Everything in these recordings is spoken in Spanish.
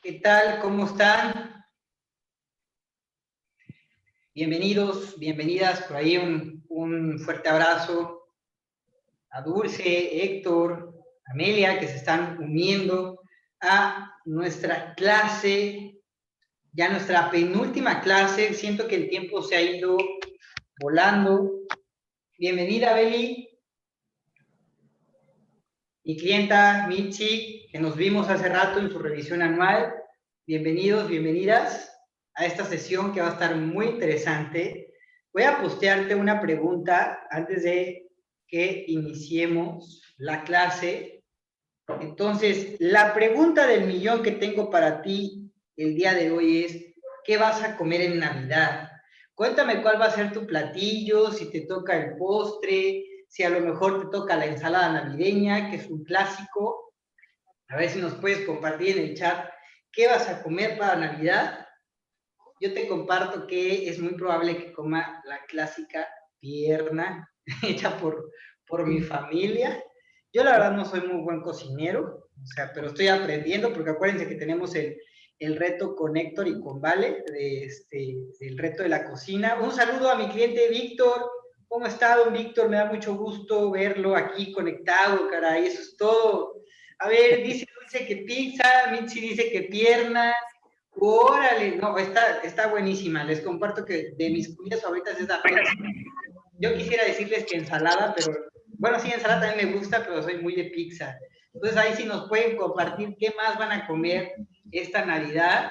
¿Qué tal? ¿Cómo están? Bienvenidos, bienvenidas. Por ahí un fuerte abrazo a Dulce, Héctor, Amelia, que se están uniendo a nuestra clase, ya nuestra penúltima clase. Siento que el tiempo se ha ido volando. Bienvenida, Beli. Mi clienta, Michi, que nos vimos hace rato en su revisión anual. Bienvenidos, bienvenidas a esta sesión que va a estar muy interesante. Voy a postearte una pregunta antes de que iniciemos la clase. Entonces, la pregunta del millón que tengo para ti el día de hoy es, ¿qué vas a comer en Navidad? Cuéntame cuál va a ser tu platillo, si te toca el postre, si a lo mejor te toca la ensalada navideña, que es un clásico. A ver si nos puedes compartir en el chat qué vas a comer para Navidad. Yo te comparto que es muy probable que coma la clásica pierna hecha por mi familia. Yo la verdad no soy muy buen cocinero, o sea, pero estoy aprendiendo porque acuérdense que tenemos el reto con Héctor y con Vale, del reto de la cocina. Un saludo a mi cliente Víctor. ¿Cómo está, don Víctor? Me da mucho gusto verlo aquí conectado, caray, eso es todo. A ver, dice Dulce que pizza, Mitzi dice que pierna. Órale, no, está buenísima. Les comparto que de mis comidas favoritas es la pizza. Yo quisiera decirles que ensalada, pero bueno, sí, ensalada también me gusta, pero soy muy de pizza. Entonces ahí sí nos pueden compartir qué más van a comer esta Navidad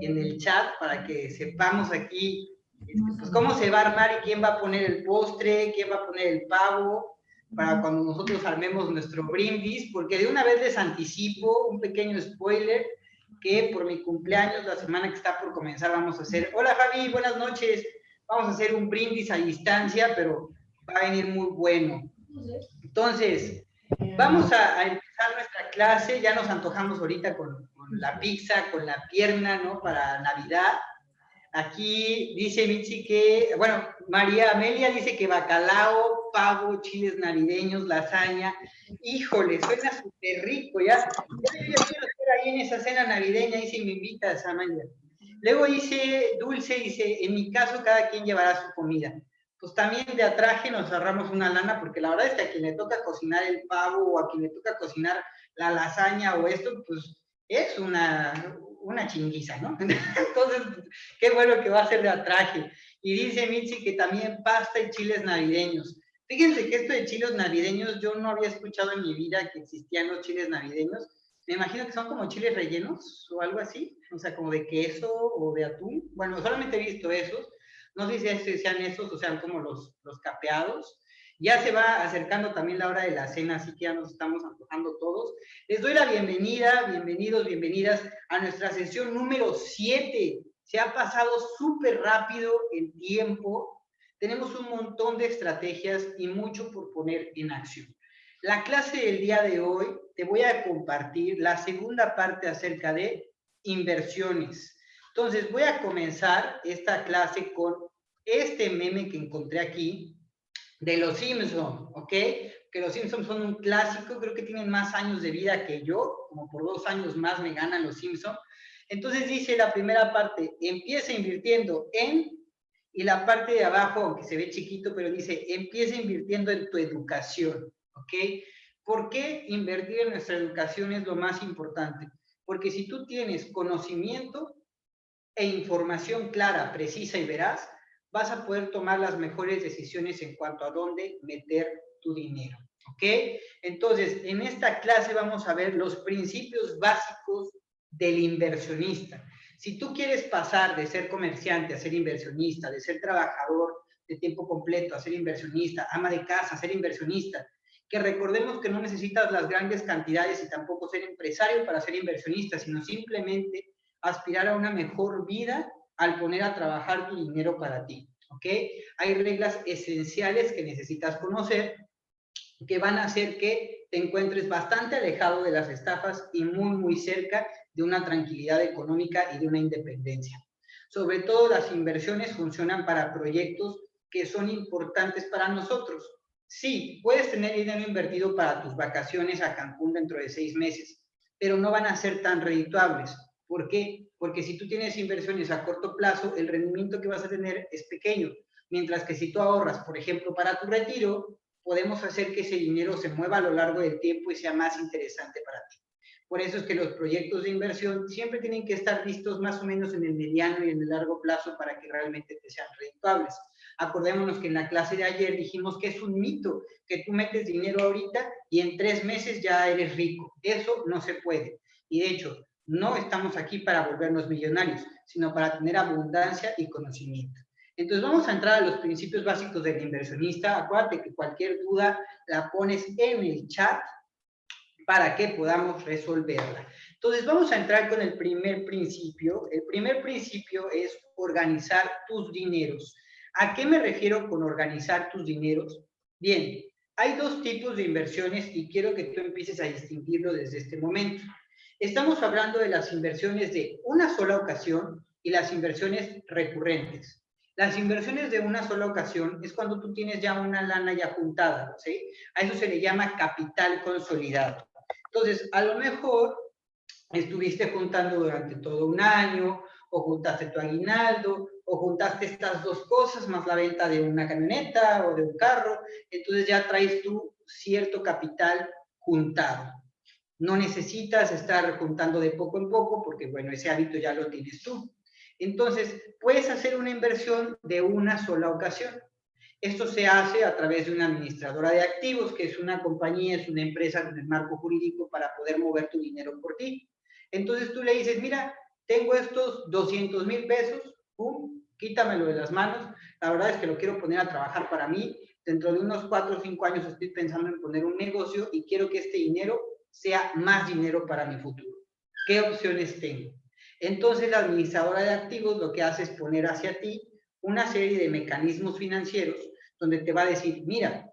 en el chat para que sepamos aquí pues cómo se va a armar y quién va a poner el postre, quién va a poner el pavo, para cuando nosotros armemos nuestro brindis, porque de una vez les anticipo un pequeño spoiler, que por mi cumpleaños, la semana que está por comenzar, vamos a hacer, hola Javi, buenas noches, vamos a hacer un brindis a distancia, pero va a venir muy bueno. Entonces, vamos a empezar nuestra clase, ya nos antojamos ahorita con la pizza, con la pierna, ¿no? Para Navidad. Aquí dice Mitzi que, bueno, María Amelia dice que bacalao, pavo, chiles navideños, lasaña. Híjole, suena súper rico, ya. Yo quiero estar ahí en esa cena navideña y si me invitas, Amelia. Luego dice Dulce, dice, en mi caso cada quien llevará su comida. Pues también de atraje nos ahorramos una lana, porque la verdad es que a quien le toca cocinar el pavo o a quien le toca cocinar la lasaña o esto, pues es una chinguiza, ¿no? Entonces, qué bueno que va a ser de atraje. Y dice Mitzi que también pasta y chiles navideños. Fíjense que esto de chiles navideños, yo no había escuchado en mi vida que existían los chiles navideños. Me imagino que son como chiles rellenos o algo así, o sea, como de queso o de atún. Bueno, solamente he visto esos. No sé si sean esos o sean como los capeados. Ya se va acercando también la hora de la cena, así que ya nos estamos antojando todos. Les doy la bienvenida, bienvenidos, bienvenidas a nuestra sesión número 7. Se ha pasado súper rápido el tiempo. Tenemos un montón de estrategias y mucho por poner en acción. La clase del día de hoy te voy a compartir la segunda parte acerca de inversiones. Entonces voy a comenzar esta clase con este meme que encontré aquí de los Simpsons, ¿ok? Que los Simpsons son un clásico, creo que tienen más años de vida que yo, como por 2 años más me ganan los Simpsons. Entonces dice la primera parte, empieza invirtiendo en, y la parte de abajo, aunque se ve chiquito, pero dice, empieza invirtiendo en tu educación, ¿ok? ¿Por qué invertir en nuestra educación es lo más importante? Porque si tú tienes conocimiento e información clara, precisa y veraz, vas a poder tomar las mejores decisiones en cuanto a dónde meter tu dinero, ¿ok? Entonces, en esta clase vamos a ver los principios básicos del inversionista. Si tú quieres pasar de ser comerciante a ser inversionista, de ser trabajador de tiempo completo a ser inversionista, ama de casa a ser inversionista, que recordemos que no necesitas las grandes cantidades y tampoco ser empresario para ser inversionista, sino simplemente aspirar a una mejor vida al poner a trabajar tu dinero para ti, ¿ok? Hay reglas esenciales que necesitas conocer que van a hacer que te encuentres bastante alejado de las estafas y muy, muy cerca de una tranquilidad económica y de una independencia. Sobre todo las inversiones funcionan para proyectos que son importantes para nosotros. Sí, puedes tener dinero invertido para tus vacaciones a Cancún dentro de 6 meses, pero no van a ser tan redituables. ¿Por qué? Porque si tú tienes inversiones a corto plazo, el rendimiento que vas a tener es pequeño, mientras que si tú ahorras, por ejemplo, para tu retiro, podemos hacer que ese dinero se mueva a lo largo del tiempo y sea más interesante para ti. Por eso es que los proyectos de inversión siempre tienen que estar listos más o menos en el mediano y en el largo plazo para que realmente te sean rentables. Acordémonos que en la clase de ayer dijimos que es un mito que tú metes dinero ahorita y en 3 meses ya eres rico. Eso no se puede. Y de hecho, no estamos aquí para volvernos millonarios, sino para tener abundancia y conocimiento. Entonces vamos a entrar a los principios básicos del inversionista. Acuérdate que cualquier duda la pones en el chat para que podamos resolverla. Entonces vamos a entrar con el primer principio. El primer principio es organizar tus dineros. ¿A qué me refiero con organizar tus dineros? Bien, hay dos tipos de inversiones y quiero que tú empieces a distinguirlo desde este momento. Estamos hablando de las inversiones de una sola ocasión y las inversiones recurrentes. Las inversiones de una sola ocasión es cuando tú tienes ya una lana ya juntada, ¿sí? A eso se le llama capital consolidado. Entonces, a lo mejor estuviste juntando durante todo un año, o juntaste tu aguinaldo, o juntaste estas dos cosas, más la venta de una camioneta o de un carro, entonces ya traes tú cierto capital juntado. No necesitas estar juntando de poco en poco, porque bueno, ese hábito ya lo tienes tú. Entonces, puedes hacer una inversión de una sola ocasión. Esto se hace a través de una administradora de activos, que es una compañía, es una empresa con el marco jurídico para poder mover tu dinero por ti. Entonces tú le dices, mira, tengo estos 200,000 pesos, pum, quítamelo de las manos, la verdad es que lo quiero poner a trabajar para mí, dentro de unos 4 o 5 años estoy pensando en poner un negocio y quiero que este dinero sea más dinero para mi futuro. ¿Qué opciones tengo? Entonces la administradora de activos lo que hace es poner hacia ti una serie de mecanismos financieros donde te va a decir, mira,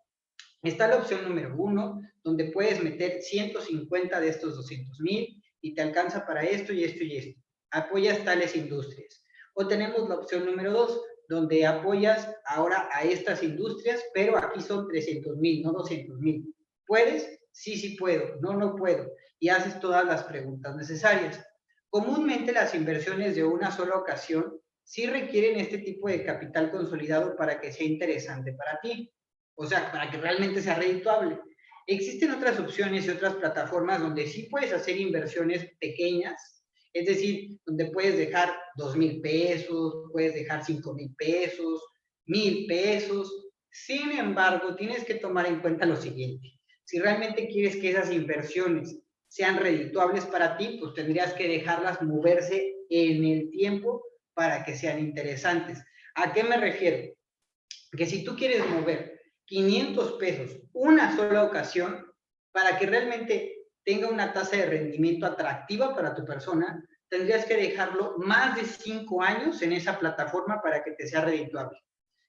está la opción número 1, donde puedes meter 150 de estos 200,000 y te alcanza para esto y esto y esto. Apoyas tales industrias. O tenemos la opción número 2, donde apoyas ahora a estas industrias, pero aquí son 300,000, no 200,000. ¿Puedes? Sí, sí puedo. No, no puedo. Y haces todas las preguntas necesarias. Comúnmente las inversiones de una sola ocasión sí requieren este tipo de capital consolidado para que sea interesante para ti. O sea, para que realmente sea redituable. Existen otras opciones y otras plataformas donde sí puedes hacer inversiones pequeñas, es decir, donde puedes dejar 2,000 pesos, puedes dejar 5,000 pesos, 1,000 pesos. Sin embargo, tienes que tomar en cuenta lo siguiente. Si realmente quieres que esas inversiones sean redituables para ti, pues tendrías que dejarlas moverse en el tiempo para que sean interesantes. ¿A qué me refiero? Que si tú quieres mover 500 pesos una sola ocasión, para que realmente tenga una tasa de rendimiento atractiva para tu persona, tendrías que dejarlo más de 5 años en esa plataforma para que te sea redituable.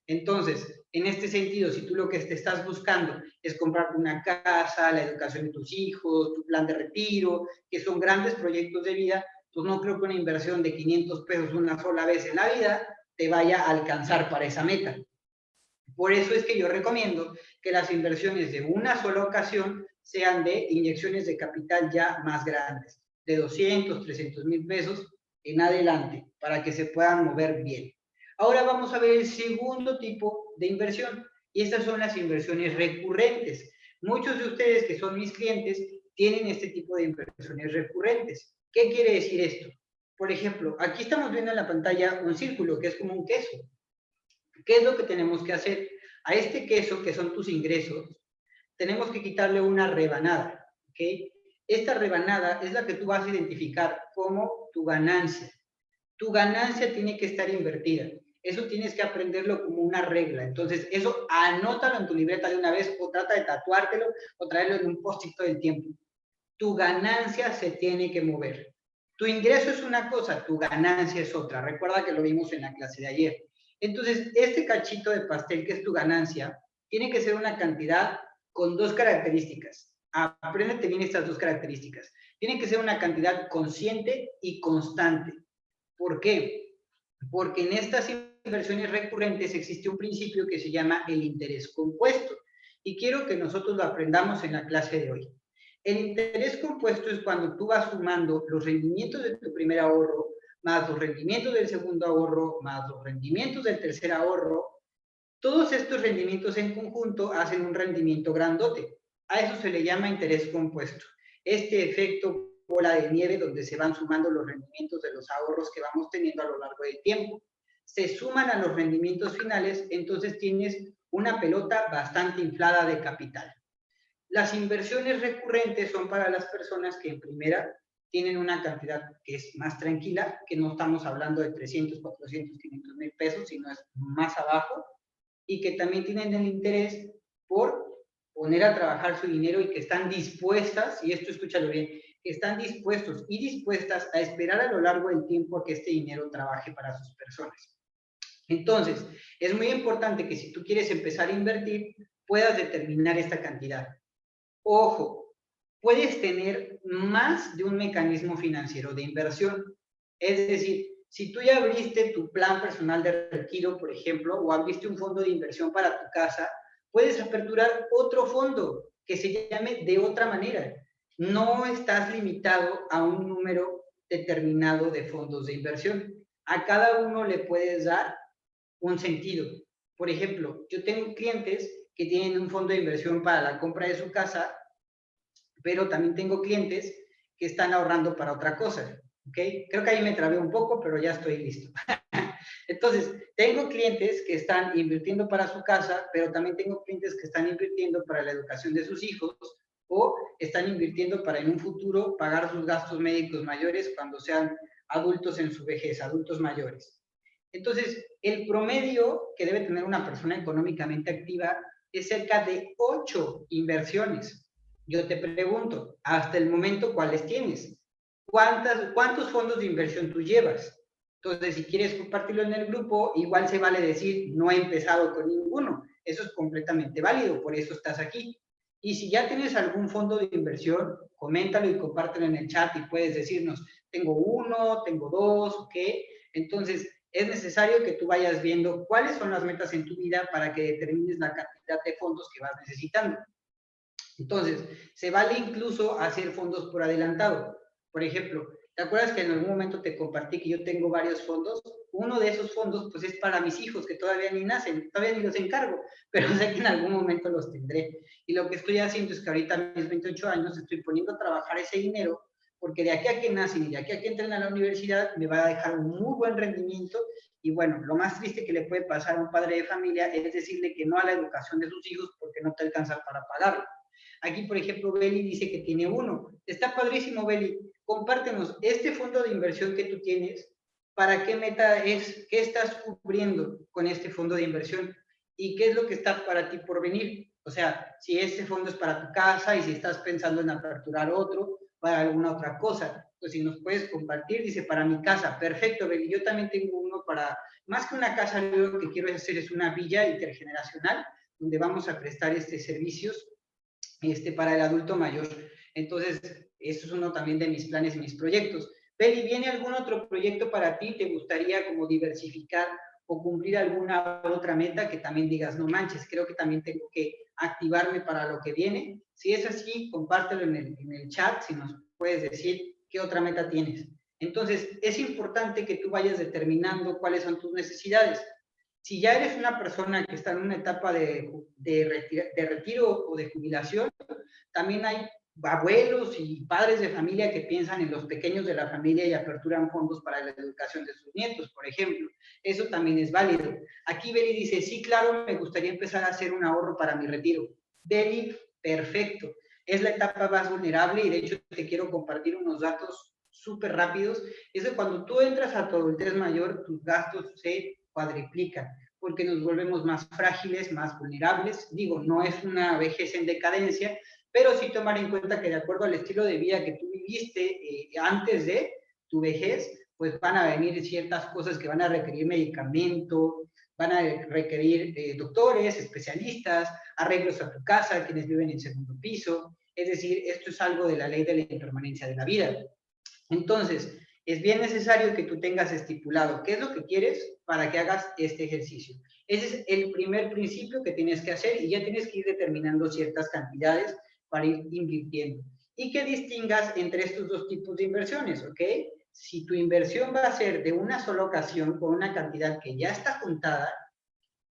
Entonces, en este sentido, si tú lo que te estás buscando es comprar una casa, la educación de tus hijos, tu plan de retiro, que son grandes proyectos de vida, pues no creo que una inversión de 500 pesos una sola vez en la vida te vaya a alcanzar para esa meta. Por eso es que yo recomiendo que las inversiones de una sola ocasión sean de inyecciones de capital ya más grandes, de 200, 300,000 pesos en adelante, para que se puedan mover bien. Ahora vamos a ver el segundo tipo de inversión, y estas son las inversiones recurrentes. Muchos de ustedes que son mis clientes tienen este tipo de inversiones recurrentes. ¿Qué quiere decir esto? Por ejemplo, aquí estamos viendo en la pantalla un círculo que es como un queso. ¿Qué es lo que tenemos que hacer? A este queso, que son tus ingresos, tenemos que quitarle una rebanada, ¿ok? Esta rebanada es la que tú vas a identificar como tu ganancia. Tu ganancia tiene que estar invertida. Eso tienes que aprenderlo como una regla. Entonces, eso anótalo en tu libreta de una vez o trata de tatuártelo o traerlo en un post-it todo el tiempo. Tu ganancia se tiene que mover. Tu ingreso es una cosa, tu ganancia es otra. Recuerda que lo vimos en la clase de ayer. Entonces, este cachito de pastel que es tu ganancia, tiene que ser una cantidad con dos características. Apréndete bien estas dos características. Tiene que ser una cantidad consciente y constante. ¿Por qué? Porque en estas inversiones recurrentes existe un principio que se llama el interés compuesto. Y quiero que nosotros lo aprendamos en la clase de hoy. El interés compuesto es cuando tú vas sumando los rendimientos de tu primer ahorro, más los rendimientos del segundo ahorro, más los rendimientos del tercer ahorro. Todos estos rendimientos en conjunto hacen un rendimiento grandote. A eso se le llama interés compuesto. Este efecto bola de nieve donde se van sumando los rendimientos de los ahorros que vamos teniendo a lo largo del tiempo. Se suman a los rendimientos finales, entonces tienes una pelota bastante inflada de capital. Las inversiones recurrentes son para las personas que en primera tienen una cantidad que es más tranquila, que no estamos hablando de 300, 400, 500 mil pesos, sino es más abajo, y que también tienen el interés por poner a trabajar su dinero y que están dispuestas, y esto escúchalo bien, que están dispuestos y dispuestas a esperar a lo largo del tiempo a que este dinero trabaje para sus personas. Entonces, es muy importante que si tú quieres empezar a invertir, puedas determinar esta cantidad. Ojo, puedes tener más de un mecanismo financiero de inversión. Es decir, si tú ya abriste tu plan personal de retiro, por ejemplo, o abriste un fondo de inversión para tu casa, puedes aperturar otro fondo que se llame de otra manera. No estás limitado a un número determinado de fondos de inversión. A cada uno le puedes dar un sentido. Por ejemplo, yo tengo clientes que tienen un fondo de inversión para la compra de su casa, pero también tengo clientes que están ahorrando para otra cosa, ¿ok? Creo que ahí me trabé un poco, pero ya estoy listo. Entonces, tengo clientes que están invirtiendo para su casa, pero también tengo clientes que están invirtiendo para la educación de sus hijos o están invirtiendo para en un futuro pagar sus gastos médicos mayores cuando sean adultos en su vejez, adultos mayores. Entonces, el promedio que debe tener una persona económicamente activa es cerca de 8 inversiones. Yo te pregunto, hasta el momento, ¿cuáles tienes? ¿Cuántos fondos de inversión tú llevas? Entonces, si quieres compartirlo en el grupo, igual se vale decir, no he empezado con ninguno. Eso es completamente válido, por eso estás aquí. Y si ya tienes algún fondo de inversión, coméntalo y compártelo en el chat y puedes decirnos, tengo uno, tengo dos, ¿ok? Entonces, es necesario que tú vayas viendo cuáles son las metas en tu vida para que determines la cantidad de fondos que vas necesitando. Entonces, se vale incluso hacer fondos por adelantado. Por ejemplo, ¿te acuerdas que en algún momento te compartí que yo tengo varios fondos? Uno de esos fondos, pues es para mis hijos que todavía ni nacen, todavía ni los encargo, pero sé que en algún momento los tendré. Y lo que estoy haciendo es que ahorita a mis 28 años estoy poniendo a trabajar ese dinero porque de aquí a que nacen y de aquí a que entren a la universidad me va a dejar un muy buen rendimiento. Y bueno, lo más triste que le puede pasar a un padre de familia es decirle que no a la educación de sus hijos porque no te alcanza para pagarlo. Aquí, por ejemplo, Beli dice que tiene uno. Está padrísimo, Beli. Compártenos este fondo de inversión que tú tienes. ¿Para qué meta es? ¿Qué estás cubriendo con este fondo de inversión? ¿Y qué es lo que está para ti por venir? O sea, si este fondo es para tu casa y si estás pensando en aperturar otro para alguna otra cosa. Pues si nos puedes compartir, dice, para mi casa. Perfecto, Beli. Yo también tengo uno para, más que una casa, lo que quiero hacer es una villa intergeneracional donde vamos a prestar servicios para el adulto mayor. Entonces, eso es uno también de mis planes y mis proyectos. Beli, ¿viene algún otro proyecto para ti? ¿Te gustaría como diversificar o cumplir alguna otra meta que también digas, no manches, creo que también tengo que activarme para lo que viene? Si es así, compártelo en el chat, si nos puedes decir qué otra meta tienes. Entonces, es importante que tú vayas determinando cuáles son tus necesidades. Si ya eres una persona que está en una etapa de retiro o de jubilación, también hay abuelos y padres de familia que piensan en los pequeños de la familia y aperturan fondos para la educación de sus nietos, por ejemplo. Eso también es válido. Aquí Beli dice, sí, claro, me gustaría empezar a hacer un ahorro para mi retiro. Beli, perfecto. Es la etapa más vulnerable y de hecho te quiero compartir unos datos súper rápidos. Es que cuando tú entras a tu adultez mayor, tus gastos se cuadriplican porque nos volvemos más frágiles, más vulnerables. Digo, no es una vejez en decadencia, pero sí tomar en cuenta que de acuerdo al estilo de vida que tú viviste antes de tu vejez, pues van a venir ciertas cosas que van a requerir medicamento, van a requerir doctores, especialistas, arreglos a tu casa, quienes viven en segundo piso. Es decir, esto es algo de la ley de la impermanencia de la vida. Entonces, es bien necesario que tú tengas estipulado qué es lo que quieres para que hagas este ejercicio. Ese es el primer principio que tienes que hacer y ya tienes que ir determinando ciertas cantidades para ir invirtiendo. y que distingas entre estos dos tipos de inversiones, ¿ok? Si tu inversión va a ser de una sola ocasión con una cantidad que ya está juntada,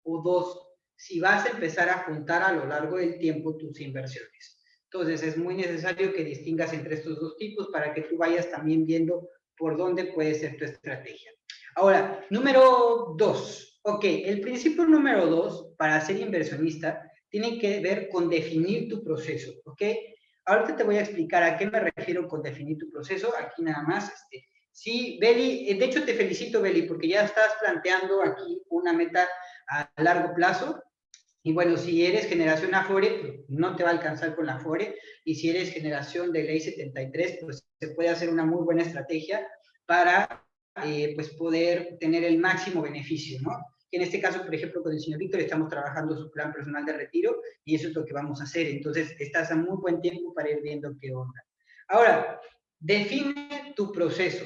o dos, si vas a empezar a juntar a lo largo del tiempo tus inversiones. Entonces, es muy necesario que distingas entre estos dos tipos para que tú vayas también viendo por dónde puede ser tu estrategia. Ahora, número 2. Ok, el principio número 2 para ser inversionista tiene que ver con definir tu proceso, ¿ok? Ahorita te voy a explicar a qué me refiero con definir tu proceso. Aquí nada más, sí, Beli, de hecho te felicito, Beli, porque ya estás planteando aquí una meta a largo plazo. Y bueno, si eres generación Afore, pues no te va a alcanzar con la Afore. Y si eres generación de Ley 73, pues se puede hacer una muy buena estrategia para pues poder tener el máximo beneficio, ¿no? En este caso, por ejemplo, con el señor Víctor estamos trabajando su plan personal de retiro y eso es lo que vamos a hacer. Entonces, estás a muy buen tiempo para ir viendo qué onda. Ahora, define tu proceso.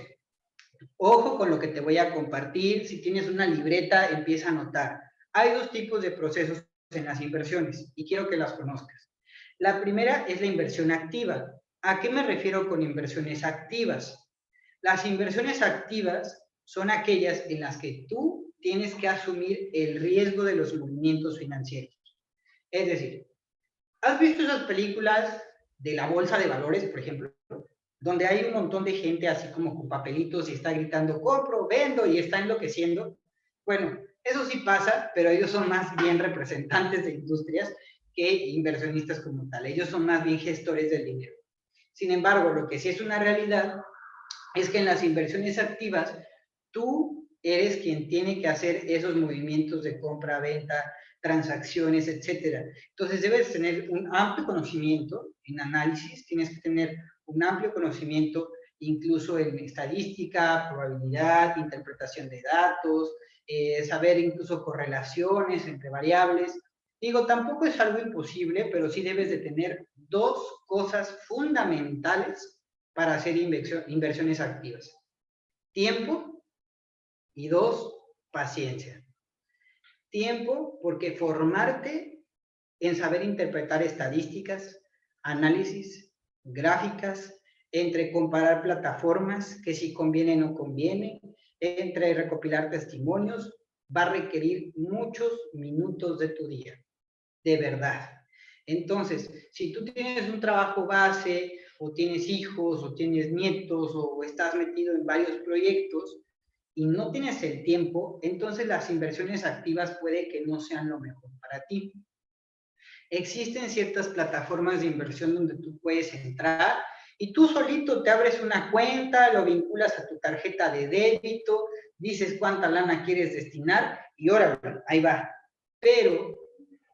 Ojo con lo que te voy a compartir. Si tienes una libreta, empieza a anotar. Hay dos tipos de procesos en las inversiones y quiero que las conozcas. La primera es la inversión activa. ¿A qué me refiero con inversiones activas? Las inversiones activas son aquellas en las que tú tienes que asumir el riesgo de los movimientos financieros. Es decir, ¿has visto esas películas de la bolsa de valores, por ejemplo, donde hay un montón de gente así como con papelitos y está gritando, compro, vendo y está enloqueciendo? Bueno, eso sí pasa, pero ellos son más bien representantes de industrias que inversionistas como tal. Ellos son más bien gestores del dinero. Sin embargo, lo que sí es una realidad es que en las inversiones activas, tú eres quien tiene que hacer esos movimientos de compra, venta, transacciones, etcétera. Entonces debes tener un amplio conocimiento en análisis, tienes que tener un amplio conocimiento incluso en estadística, probabilidad, interpretación de datos, saber incluso correlaciones entre variables. Digo, tampoco es algo imposible, pero sí debes de tener dos cosas fundamentales para hacer inversiones activas. Tiempo y dos, paciencia. Tiempo, porque formarte en saber interpretar estadísticas, análisis, gráficas, entre comparar plataformas, que si conviene o no conviene, entre recopilar testimonios, va a requerir muchos minutos de tu día, de verdad. Entonces, si tú tienes un trabajo base, o tienes hijos, o tienes nietos, o estás metido en varios proyectos, y no tienes el tiempo, entonces las inversiones activas puede que no sean lo mejor para ti. Existen ciertas plataformas de inversión donde tú puedes entrar y tú solito te abres una cuenta, lo vinculas a tu tarjeta de débito, dices cuánta lana quieres destinar y órale, ahí va. Pero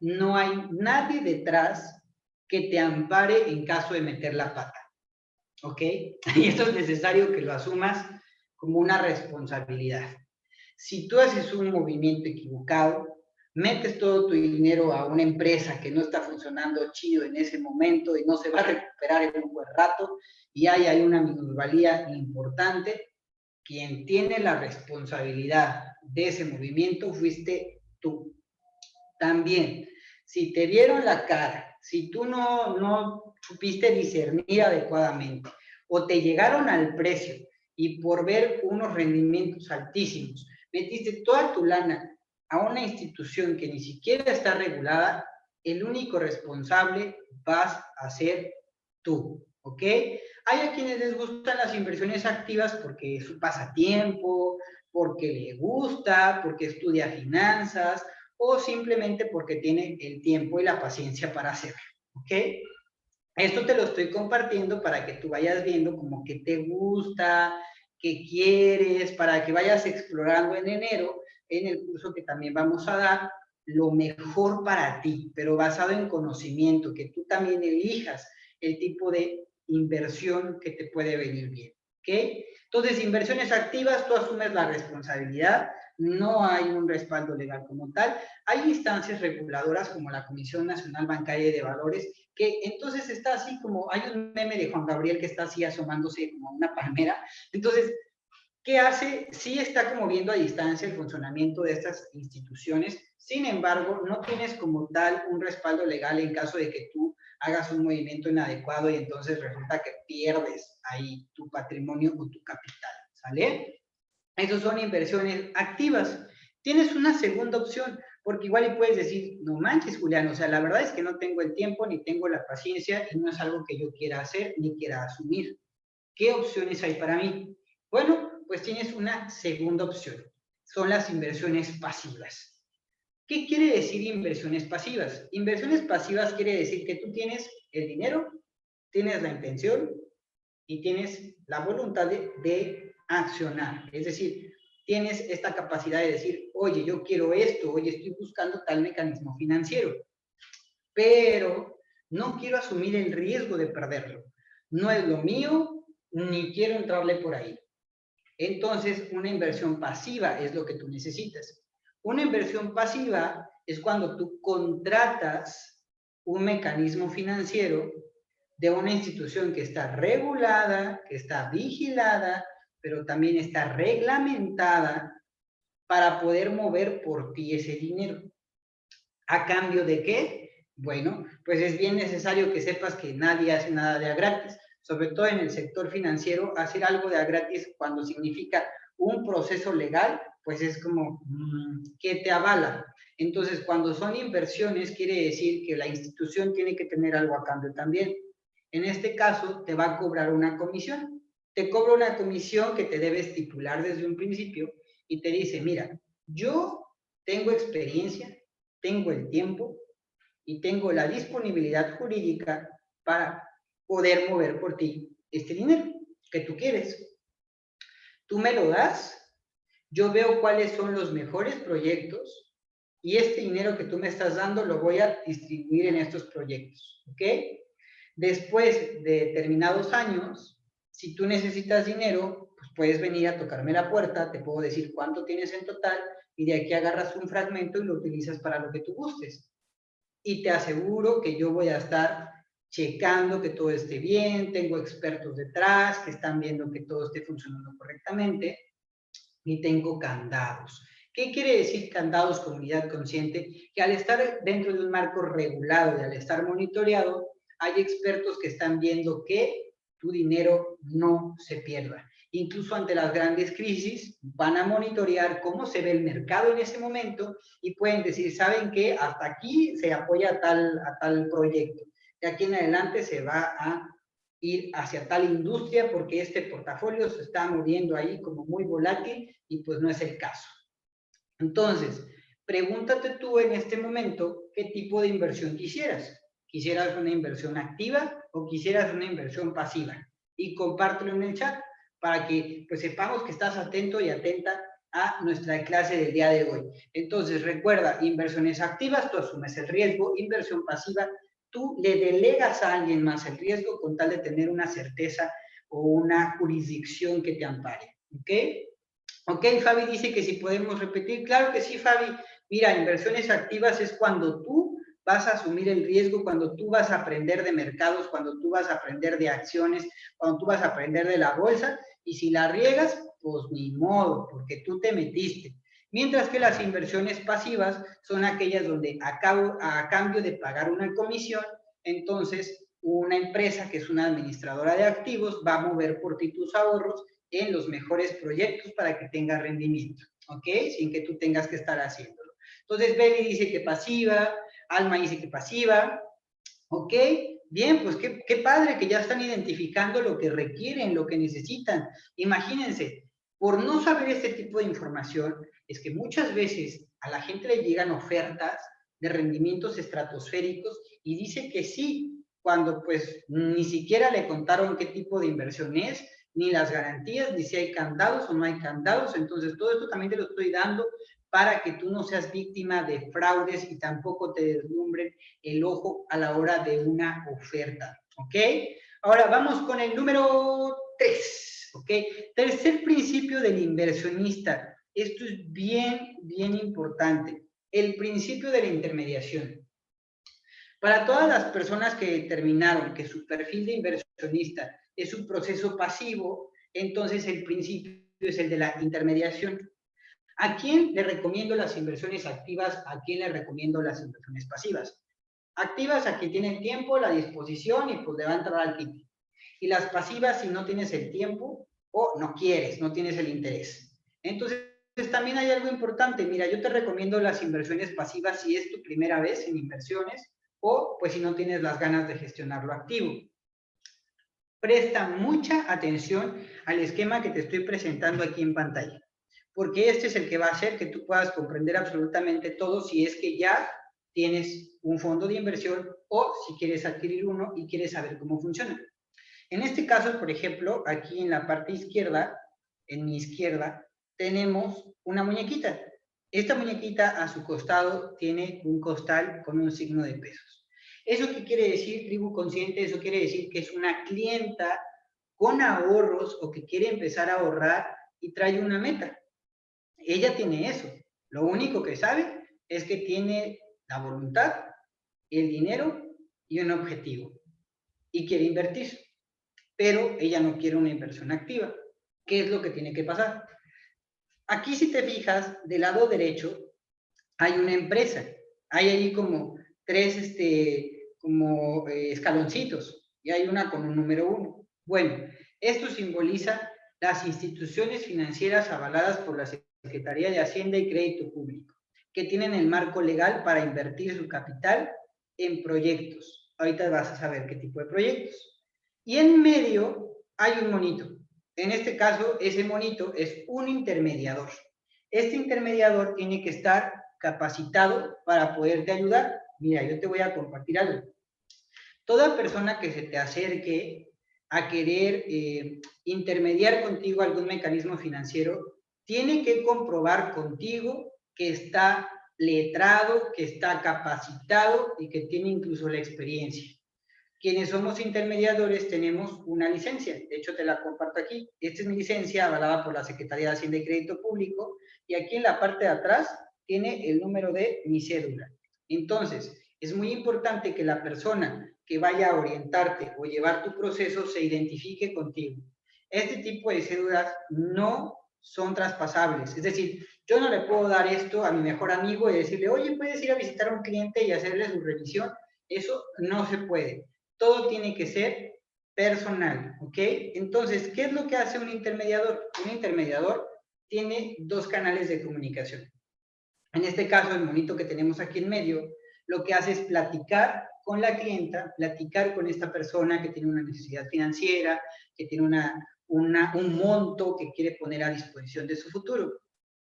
no hay nadie detrás que te ampare en caso de meter la pata, ¿ok? Y esto es necesario que lo asumas como una responsabilidad. Si tú haces un movimiento equivocado, metes todo tu dinero a una empresa que no está funcionando chido en ese momento y no se va a recuperar en un buen rato y hay una minusvalía importante, quien tiene la responsabilidad de ese movimiento fuiste tú. También, si te vieron la cara, si tú no supiste discernir adecuadamente o te llegaron al precio y por ver unos rendimientos altísimos, metiste toda tu lana a una institución que ni siquiera está regulada, el único responsable vas a ser tú, ¿ok? Hay a quienes les gustan las inversiones activas porque es su pasatiempo, porque le gusta, porque estudia finanzas o simplemente porque tiene el tiempo y la paciencia para hacerlo, ¿ok? Esto te lo estoy compartiendo para que tú vayas viendo como que te gusta, qué quieres, para que vayas explorando en enero, en el curso que también vamos a dar, lo mejor para ti, pero basado en conocimiento, que tú también elijas el tipo de inversión que te puede venir bien, ¿ok? Entonces, inversiones activas, tú asumes la responsabilidad, no hay un respaldo legal como tal, hay instancias reguladoras como la Comisión Nacional Bancaria y de Valores, que entonces está así como, hay un meme de Juan Gabriel que está así asomándose como una palmera, entonces, ¿qué hace? Sí está como viendo a distancia el funcionamiento de estas instituciones, sin embargo, no tienes como tal un respaldo legal en caso de que tú hagas un movimiento inadecuado y entonces resulta que pierdes ahí tu patrimonio o tu capital, ¿sale? Esas son inversiones activas. Tienes una segunda opción, porque igual y puedes decir, no manches, Julián, o sea, la verdad es que no tengo el tiempo ni tengo la paciencia y no es algo que yo quiera hacer ni quiera asumir. ¿Qué opciones hay para mí? Bueno, pues tienes una segunda opción. Son las inversiones pasivas. ¿Qué quiere decir inversiones pasivas? Inversiones pasivas quiere decir que tú tienes el dinero, tienes la intención y tienes la voluntad de accionar. Es decir, tienes esta capacidad de decir, oye, yo quiero esto, oye, estoy buscando tal mecanismo financiero, pero no quiero asumir el riesgo de perderlo. No es lo mío, ni quiero entrarle por ahí. Entonces, una inversión pasiva es lo que tú necesitas. Una inversión pasiva es cuando tú contratas un mecanismo financiero de una institución que está regulada, que está vigilada, pero también está reglamentada para poder mover por ti ese dinero. ¿A cambio de qué? Bueno, pues es bien necesario que sepas que nadie hace nada de a gratis, sobre todo en el sector financiero. Hacer algo de a gratis cuando significa un proceso legal, pues es como que te avala. Entonces, cuando son inversiones, quiere decir que la institución tiene que tener algo a cambio también. En este caso, te va a cobrar una comisión. Te cobra una comisión que te debe estipular desde un principio y te dice, mira, yo tengo experiencia, tengo el tiempo y tengo la disponibilidad jurídica para poder mover por ti este dinero que tú quieres. Tú me lo das, yo veo cuáles son los mejores proyectos y este dinero que tú me estás dando lo voy a distribuir en estos proyectos, ¿ok? Después de determinados años, si tú necesitas dinero, pues puedes venir a tocarme la puerta, te puedo decir cuánto tienes en total y de aquí agarras un fragmento y lo utilizas para lo que tú gustes. Y te aseguro que yo voy a estar checando que todo esté bien, tengo expertos detrás que están viendo que todo esté funcionando correctamente y tengo candados. ¿Qué quiere decir candados, comunidad consciente? Que al estar dentro de un marco regulado y al estar monitoreado, hay expertos que están viendo que tu dinero no se pierda. Incluso ante las grandes crisis, van a monitorear cómo se ve el mercado en ese momento y pueden decir, ¿saben qué? Hasta aquí se apoya a tal proyecto. De aquí en adelante se va a ir hacia tal industria porque este portafolio se está moviendo ahí como muy volátil y pues no es el caso. Entonces, pregúntate tú en este momento qué tipo de inversión quisieras. ¿Quisieras una inversión activa o quisieras una inversión pasiva? Y compártelo en el chat para que pues sepamos que estás atento y atenta a nuestra clase del día de hoy. Entonces, recuerda, inversiones activas, tú asumes el riesgo, inversión pasiva, tú le delegas a alguien más el riesgo con tal de tener una certeza o una jurisdicción que te ampare. ¿Ok? Ok, Fabi dice que si podemos repetir. Claro que sí, Fabi. Mira, inversiones activas es cuando tú vas a asumir el riesgo, cuando tú vas a aprender de mercados, cuando tú vas a aprender de acciones, cuando tú vas a aprender de la bolsa, y si la riegas, pues ni modo, porque tú te metiste. Mientras que las inversiones pasivas son aquellas donde a cambio de pagar una comisión, entonces una empresa que es una administradora de activos va a mover por ti tus ahorros en los mejores proyectos para que tenga rendimiento, ¿ok? Sin que tú tengas que estar haciéndolo. Entonces, Beli dice que pasiva, Alma dice que pasiva, ¿ok? Bien, pues qué padre que ya están identificando lo que requieren, lo que necesitan. Imagínense, por no saber este tipo de información, es que muchas veces a la gente le llegan ofertas de rendimientos estratosféricos y dice que sí, cuando pues ni siquiera le contaron qué tipo de inversión es, ni las garantías, ni si hay candados o no hay candados. Entonces, todo esto también te lo estoy dando para que tú no seas víctima de fraudes y tampoco te deslumbren el ojo a la hora de una oferta, ¿ok? Ahora vamos con el número 3, ¿ok? Tercer principio del inversionista. Esto es bien, bien importante. El principio de la intermediación. Para todas las personas que determinaron que su perfil de inversionista es un proceso pasivo, entonces el principio es el de la intermediación. ¿A quién le recomiendo las inversiones activas? ¿A quién le recomiendo las inversiones pasivas? Activas a quien tiene el tiempo, la disposición y pues le va a entrar al kit. Y las pasivas si no tienes el tiempo o no quieres, no tienes el interés. Entonces, también hay algo importante. Mira, yo te recomiendo las inversiones pasivas si es tu primera vez en inversiones o pues si no tienes las ganas de gestionarlo activo. Presta mucha atención al esquema que te estoy presentando aquí en pantalla, porque este es el que va a hacer que tú puedas comprender absolutamente todo si es que ya tienes un fondo de inversión o si quieres adquirir uno y quieres saber cómo funciona. En este caso, por ejemplo, aquí en la parte izquierda, en mi izquierda, tenemos una muñequita. Esta muñequita a su costado tiene un costal con un signo de pesos. ¿Eso qué quiere decir, tribu consciente? Eso quiere decir que es una clienta con ahorros o que quiere empezar a ahorrar y trae una meta. Ella tiene eso. Lo único que sabe es que tiene la voluntad, el dinero y un objetivo. Y quiere invertir. Pero ella no quiere una inversión activa. ¿Qué es lo que tiene que pasar? Aquí, si te fijas, del lado derecho hay una empresa. Hay ahí como tres escaloncitos y hay una con un número 1. Bueno, esto simboliza las instituciones financieras avaladas por la Secretaría de Hacienda y Crédito Público, que tienen el marco legal para invertir su capital en proyectos. Ahorita vas a saber qué tipo de proyectos. Y en medio hay un monito. En este caso, ese monito es un intermediador. Este intermediador tiene que estar capacitado para poderte ayudar. Mira, yo te voy a compartir algo. Toda persona que se te acerque a querer intermediar contigo algún mecanismo financiero, tiene que comprobar contigo que está letrado, que está capacitado y que tiene incluso la experiencia. Quienes somos intermediadores tenemos una licencia, de hecho te la comparto aquí. Esta es mi licencia avalada por la Secretaría de Hacienda y Crédito Público y aquí en la parte de atrás tiene el número de mi cédula. Entonces, es muy importante que la persona que vaya a orientarte o llevar tu proceso se identifique contigo. Este tipo de cédulas no son traspasables, es decir, yo no le puedo dar esto a mi mejor amigo y decirle, oye, puedes ir a visitar a un cliente y hacerle su revisión. Eso no se puede. Todo tiene que ser personal, ¿ok? Entonces, ¿qué es lo que hace un intermediador? Un intermediador tiene dos canales de comunicación. En este caso, el monito que tenemos aquí en medio, lo que hace es platicar con la clienta, platicar con esta persona que tiene una necesidad financiera, que tiene un monto que quiere poner a disposición de su futuro.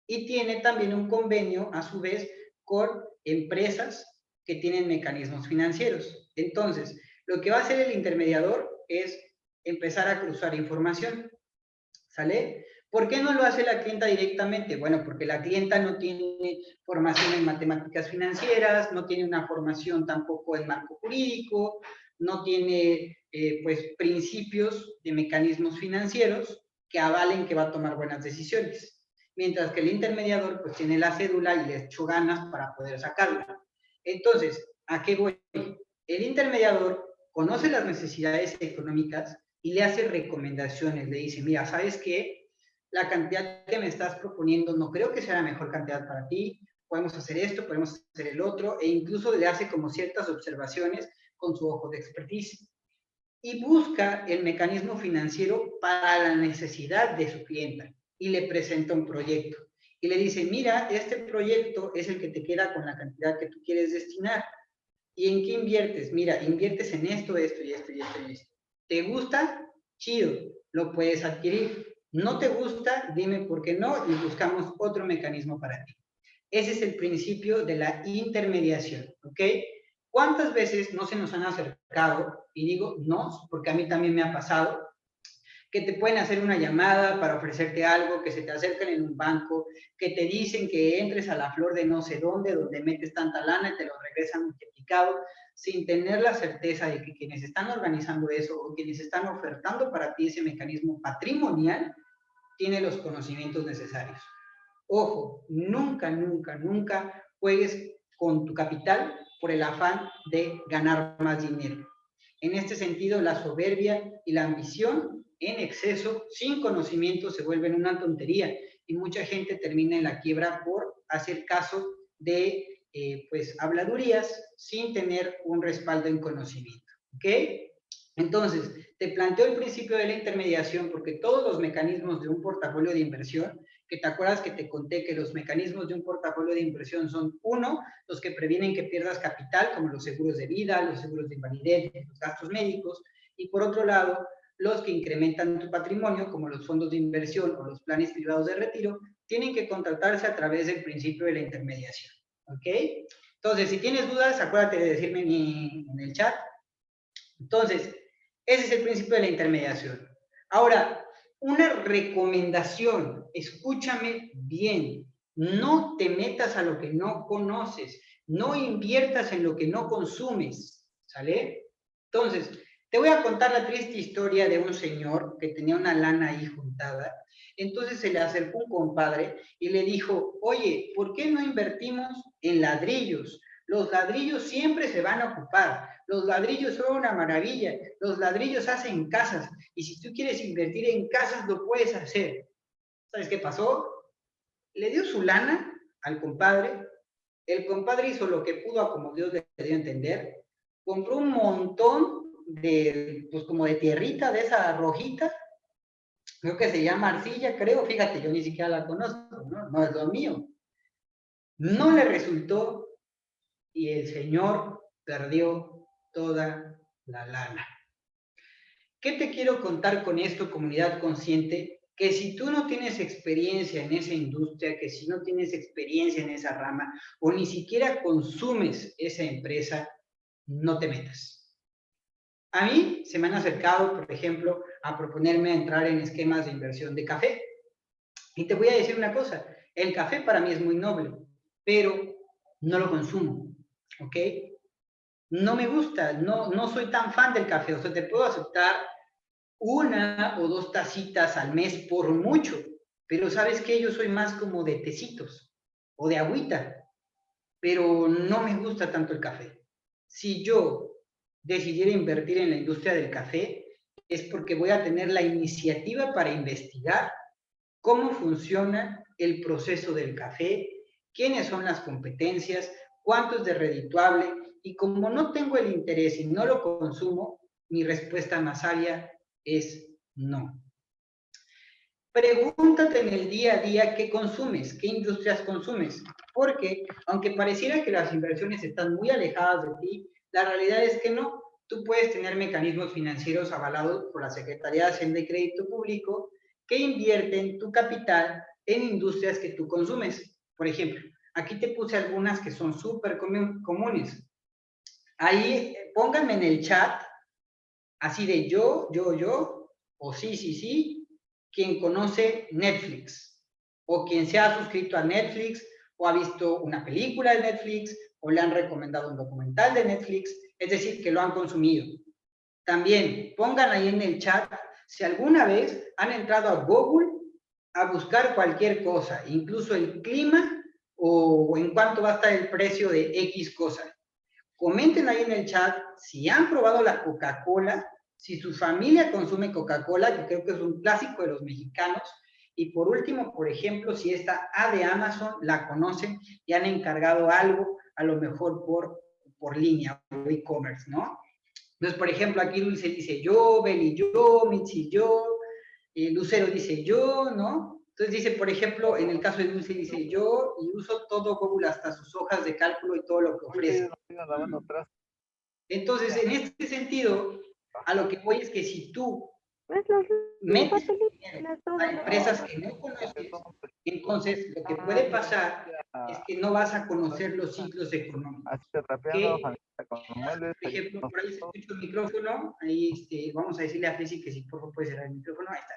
Y tiene también un convenio, a su vez, con empresas que tienen mecanismos financieros. Entonces, lo que va a hacer el intermediador es empezar a cruzar información, ¿sale? ¿Por qué no lo hace la clienta directamente? Bueno, porque la clienta no tiene formación en matemáticas financieras, no tiene una formación tampoco en marco jurídico, no tiene, pues, principios de mecanismos financieros que avalen que va a tomar buenas decisiones. Mientras que el intermediador, pues, tiene la cédula y le echó ganas para poder sacarla. Entonces, ¿a qué voy? El intermediador conoce las necesidades económicas y le hace recomendaciones, le dice, mira, ¿sabes qué? La cantidad que me estás proponiendo no creo que sea la mejor cantidad para ti, podemos hacer esto, podemos hacer el otro, e incluso le hace como ciertas observaciones con su ojo de expertise. Y busca el mecanismo financiero para la necesidad de su clienta y le presenta un proyecto. Y le dice, mira, este proyecto es el que te queda con la cantidad que tú quieres destinar. ¿Y en qué inviertes? Mira, inviertes en esto, esto y esto y esto y esto. ¿Te gusta? Chido, lo puedes adquirir. ¿No te gusta? Dime por qué no y buscamos otro mecanismo para ti. Ese es el principio de la intermediación, ¿ok? ¿Cuántas veces no se nos han acercado? Y digo no, porque a mí también me ha pasado, que te pueden hacer una llamada para ofrecerte algo, que se te acercan en un banco, que te dicen que entres a la flor de no sé dónde, donde metes tanta lana y te lo regresan multiplicado, sin tener la certeza de que quienes están organizando eso o quienes están ofertando para ti ese mecanismo patrimonial, tiene los conocimientos necesarios. Ojo, nunca, nunca, nunca juegues con tu capital por el afán de ganar más dinero. En este sentido, la soberbia y la ambición en exceso, sin conocimiento, se vuelven una tontería y mucha gente termina en la quiebra por hacer caso de pues, habladurías sin tener un respaldo en conocimiento, ¿ok? Entonces, te planteo el principio de la intermediación porque todos los mecanismos de un portafolio de inversión, que te acuerdas que te conté que los mecanismos de un portafolio de inversión son, uno, los que previenen que pierdas capital, como los seguros de vida, los seguros de invalidez, los gastos médicos, y por otro lado, los que incrementan tu patrimonio, como los fondos de inversión o los planes privados de retiro, tienen que contratarse a través del principio de la intermediación, ¿ok? Entonces, si tienes dudas, acuérdate de decirme en el chat. Entonces, ese es el principio de la intermediación. Ahora, una recomendación, escúchame bien, no te metas a lo que no conoces, no inviertas en lo que no consumes, ¿sale? Entonces, te voy a contar la triste historia de un señor que tenía una lana ahí juntada. Entonces se le acercó un compadre y le dijo, oye, ¿por qué no invertimos en ladrillos? Los ladrillos siempre se van a ocupar. Los ladrillos son una maravilla. Los ladrillos hacen casas. Y si tú quieres invertir en casas, lo puedes hacer. ¿Sabes qué pasó? Le dio su lana al compadre. El compadre hizo lo que pudo, como Dios le dio a entender. Compró un montón de, pues como de tierrita, de esa rojita. Creo que se llama arcilla, creo. Fíjate, yo ni siquiera la conozco, ¿no? No es lo mío. No le resultó y el señor perdió toda la lana. ¿Qué te quiero contar con esto, comunidad consciente? Que si tú no tienes experiencia en esa industria, que si no tienes experiencia en esa rama, o ni siquiera consumes esa empresa, no te metas. A mí se me han acercado, por ejemplo, a proponerme entrar en esquemas de inversión de café. Y te voy a decir una cosa, el café para mí es muy noble, pero no lo consumo, ¿ok? No me gusta, no soy tan fan del café, o sea, te puedo aceptar una o dos tacitas al mes por mucho, pero ¿sabes qué? Yo soy más como de tecitos o de agüita, pero no me gusta tanto el café. Si yo decidiera invertir en la industria del café, es porque voy a tener la iniciativa para investigar cómo funciona el proceso del café, quiénes son las competencias, cuánto es de redituable, y como no tengo el interés y no lo consumo, mi respuesta más sabia es no. Pregúntate en el día a día qué consumes, qué industrias consumes, porque aunque pareciera que las inversiones están muy alejadas de ti, la realidad es que no. Tú puedes tener mecanismos financieros avalados por la Secretaría de Hacienda y Crédito Público que invierten tu capital en industrias que tú consumes. Por ejemplo, aquí te puse algunas que son súper comunes. Ahí pónganme en el chat, así de yo, o sí, quien conoce Netflix, o quien se ha suscrito a Netflix, o ha visto una película de Netflix, o le han recomendado un documental de Netflix, es decir, que lo han consumido. También pongan ahí en el chat si alguna vez han entrado a Google a buscar cualquier cosa, incluso el clima o en cuánto va a estar el precio de X cosa. Comenten ahí en el chat si han probado la Coca-Cola, si su familia consume Coca-Cola, que creo que es un clásico de los mexicanos. Y por último, por ejemplo, si esta A de Amazon la conocen y han encargado algo, a lo mejor por línea o e-commerce, ¿no? Entonces, por ejemplo, aquí Dulce dice yo, Beli yo, Mitzi yo, Lucero dice yo, ¿no? Entonces dice, por ejemplo, en el caso de Dulce dice yo y uso todo Google hasta sus hojas de cálculo y todo lo que ofrece. Entonces, en este sentido, a lo que voy es que si tú metes a empresas que no conoces, entonces lo que puede pasar es que no vas a conocer los ciclos económicos. ¿Okay? Por ejemplo, por ahí se escucha el micrófono, ahí vamos a decirle a Fesi que si por favor puede cerrar el micrófono, ahí está.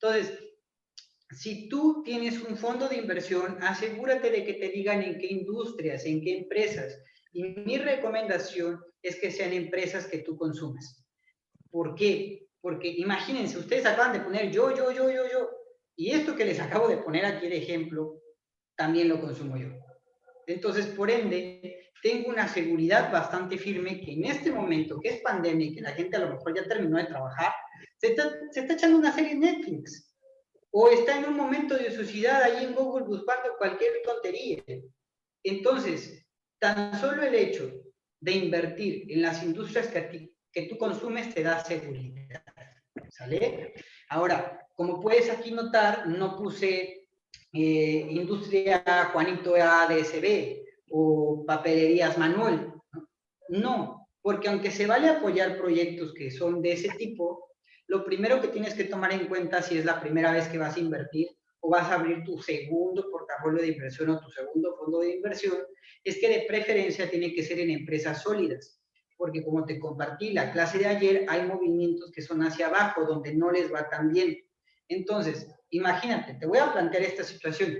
Entonces, si tú tienes un fondo de inversión, asegúrate de que te digan en qué industrias, en qué empresas. Y mi recomendación es que sean empresas que tú consumes. ¿Por qué? Porque imagínense, ustedes acaban de poner yo. Y esto que les acabo de poner aquí de ejemplo, también lo consumo yo. Entonces, por ende, tengo una seguridad bastante firme que en este momento, que es pandemia y que la gente a lo mejor ya terminó de trabajar, se está echando una serie en Netflix. O está en un momento de ociosidad ahí en Google buscando cualquier tontería. Entonces, Tan solo el hecho de invertir en las industrias que tú consumes te da seguridad, ¿sale? Ahora, como puedes aquí notar, no puse industria Juanito ADSB o papelerías Manuel, ¿no? No, porque aunque se vale apoyar proyectos que son de ese tipo, lo primero que tienes que tomar en cuenta si es la primera vez que vas a invertir o vas a abrir tu segundo portafolio de inversión o tu segundo fondo de inversión, es que de preferencia tiene que ser en empresas sólidas, porque como te compartí la clase de ayer, hay movimientos que son hacia abajo, donde no les va tan bien. Entonces, imagínate, te voy a plantear esta situación.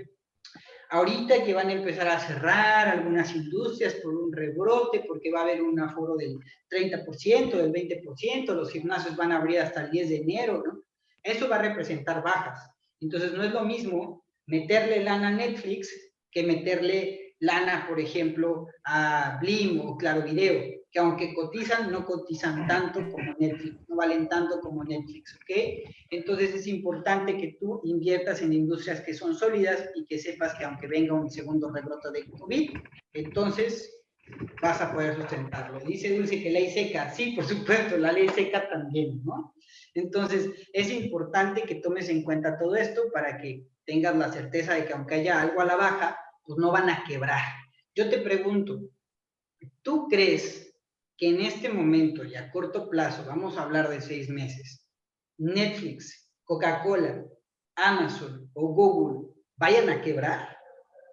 Ahorita que van a empezar a cerrar algunas industrias por un rebrote, porque va a haber un aforo del 30%, del 20%, los gimnasios van a abrir hasta el 10 de enero, ¿no? Eso va a representar bajas. Entonces, no es lo mismo meterle lana a Netflix que meterle lana, por ejemplo, a Blim o Claro Video, que aunque cotizan, no cotizan tanto como Netflix, no valen tanto como Netflix, ¿ok? Entonces es importante que tú inviertas en industrias que son sólidas y que sepas que aunque venga un segundo rebrote de COVID, entonces vas a poder sustentarlo. Dice Dulce que ley seca. Sí, por supuesto, la ley seca también, ¿no? Entonces es importante que tomes en cuenta todo esto para que tengas la certeza de que aunque haya algo a la baja, pues no van a quebrar. Yo te pregunto, ¿tú crees que en este momento y a corto plazo, vamos a hablar de 6 meses, Netflix, Coca-Cola, Amazon o Google vayan a quebrar?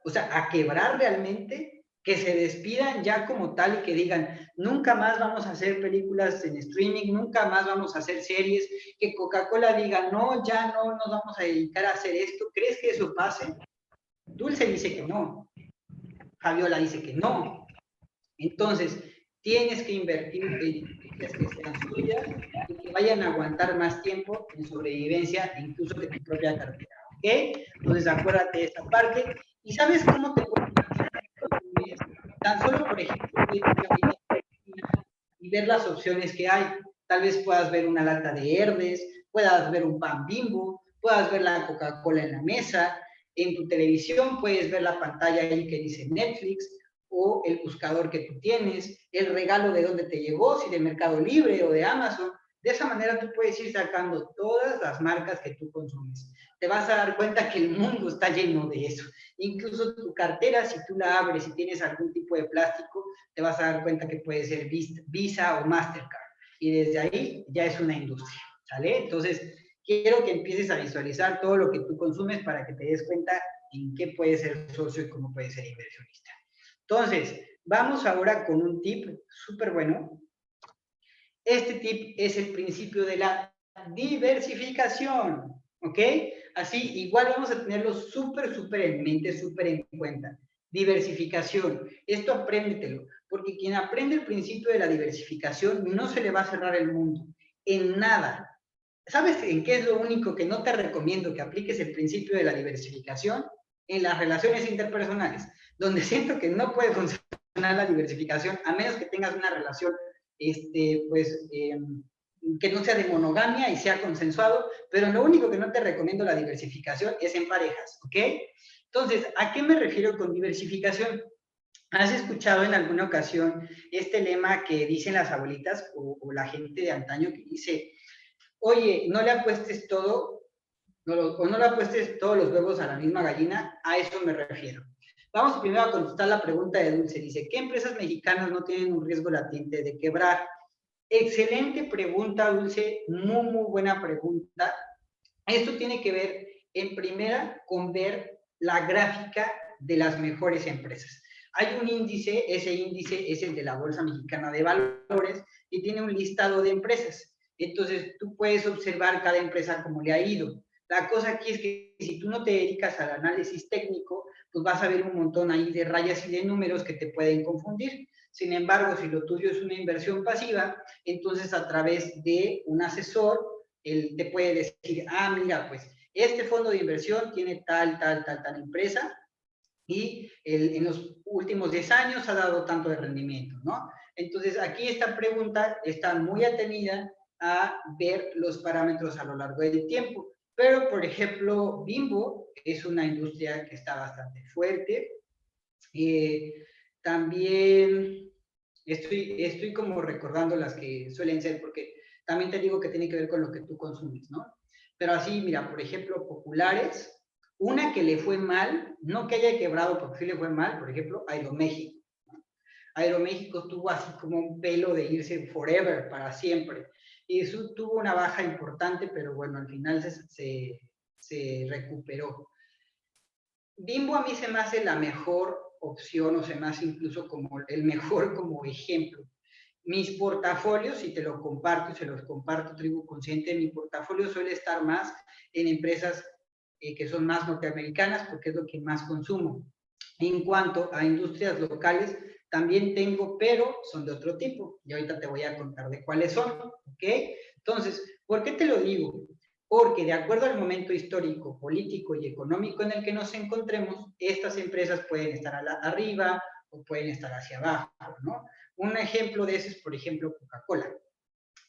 O sea, a quebrar realmente, que se despidan ya como tal y que digan, nunca más vamos a hacer películas en streaming, nunca más vamos a hacer series, que Coca-Cola diga, no, ya no nos vamos a dedicar a hacer esto. ¿Crees que eso pase? Dulce dice que no, Fabiola dice que no. Entonces, tienes que invertir en industrias que sean sólidas y que vayan a aguantar más tiempo en sobrevivencia, incluso que tu propia cartera, ¿ok? Entonces, acuérdate de esa parte. ¿Y sabes cómo te puedes consumir? Tan solo, por ejemplo, y ver las opciones que hay. Tal vez puedas ver una lata de Herdes, puedas ver un pan Bimbo, puedas ver la Coca-Cola en la mesa, en tu televisión puedes ver la pantalla ahí que dice Netflix, o el buscador que tú tienes, el regalo de dónde te llegó, si de Mercado Libre o de Amazon. De esa manera tú puedes ir sacando todas las marcas que tú consumes. Te vas a dar cuenta que el mundo está lleno de eso. Incluso tu cartera, si tú la abres y tienes algún tipo de plástico, te vas a dar cuenta que puede ser Visa o Mastercard. Y desde ahí ya es una industria, ¿sale? Entonces, quiero que empieces a visualizar todo lo que tú consumes para que te des cuenta en qué puedes ser socio y cómo puedes ser inversionista. Entonces, vamos ahora con un tip súper bueno. Este tip es el principio de la diversificación, ¿ok? Así, igual vamos a tenerlo súper en mente, súper en cuenta. Diversificación. Esto apréndetelo, porque quien aprende el principio de la diversificación no se le va a cerrar el mundo, en nada. ¿Sabes en qué es lo único que no te recomiendo que apliques el principio de la diversificación? En las relaciones interpersonales, donde siento que no puede funcionar la diversificación a menos que tengas una relación pues, que no sea de monogamia y sea consensuado, pero lo único que no te recomiendo la diversificación es en parejas, ¿ok? Entonces, ¿a qué me refiero con diversificación? ¿Has escuchado en alguna ocasión este lema que dicen las abuelitas o la gente de antaño que dice, oye, no le apuestes todo, o no le apuestes todos los huevos a la misma gallina? A eso me refiero. Vamos primero a contestar la pregunta de Dulce. Dice, ¿qué empresas mexicanas no tienen un riesgo latente de quebrar? Excelente pregunta, Dulce, muy buena pregunta. Esto tiene que ver, en primera, con ver la gráfica de las mejores empresas. Hay un índice, ese índice es el de la Bolsa Mexicana de Valores y tiene un listado de empresas. Entonces, tú puedes observar cada empresa cómo le ha ido. La cosa aquí es que si tú no te dedicas al análisis técnico, pues vas a ver un montón ahí de rayas y de números que te pueden confundir. Sin embargo, si lo tuyo es una inversión pasiva, entonces a través de un asesor, él te puede decir, ah, mira, pues este fondo de inversión tiene tal empresa y en los últimos 10 años ha dado tanto de rendimiento, ¿no? Entonces, aquí esta pregunta está muy atenida a ver los parámetros a lo largo del tiempo. Pero, por ejemplo, Bimbo es una industria que está bastante fuerte. También estoy como recordando las que suelen ser, porque también te digo que tiene que ver con lo que tú consumes, ¿no? Pero así, mira, por ejemplo, populares, una que le fue mal, no que haya quebrado, porque sí le fue mal, por ejemplo, Aeroméxico. Aeroméxico tuvo así como un pelo de irse forever, para siempre. Y eso tuvo una baja importante, pero bueno, al final se recuperó. Bimbo a mí se me hace la mejor opción, o se me hace incluso como el mejor como ejemplo. Mis portafolios, si te lo comparto y se los comparto Tribu Consciente, mi portafolio suele estar más en empresas que son más norteamericanas, porque es lo que más consumo. En cuanto a industrias locales, también tengo, pero son de otro tipo. Y ahorita te voy a contar de cuáles son, ¿ok? Entonces, ¿por qué te lo digo? Porque de acuerdo al momento histórico, político y económico en el que nos encontremos, estas empresas pueden estar arriba o pueden estar hacia abajo, ¿no? Un ejemplo de eso es, por ejemplo, Coca-Cola.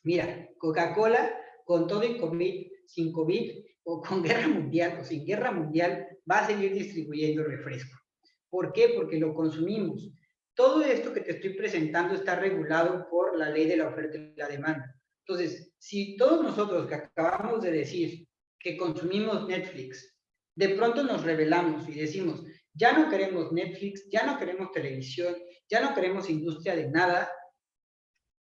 Mira, Coca-Cola, con todo y COVID, sin COVID, o con guerra mundial, o sin guerra mundial, va a seguir distribuyendo refresco. ¿Por qué? Porque lo consumimos. Todo esto que te estoy presentando está regulado por la ley de la oferta y la demanda. Entonces, si todos nosotros que acabamos de decir que consumimos Netflix, de pronto nos rebelamos y decimos, ya no queremos Netflix, ya no queremos televisión, ya no queremos industria de nada,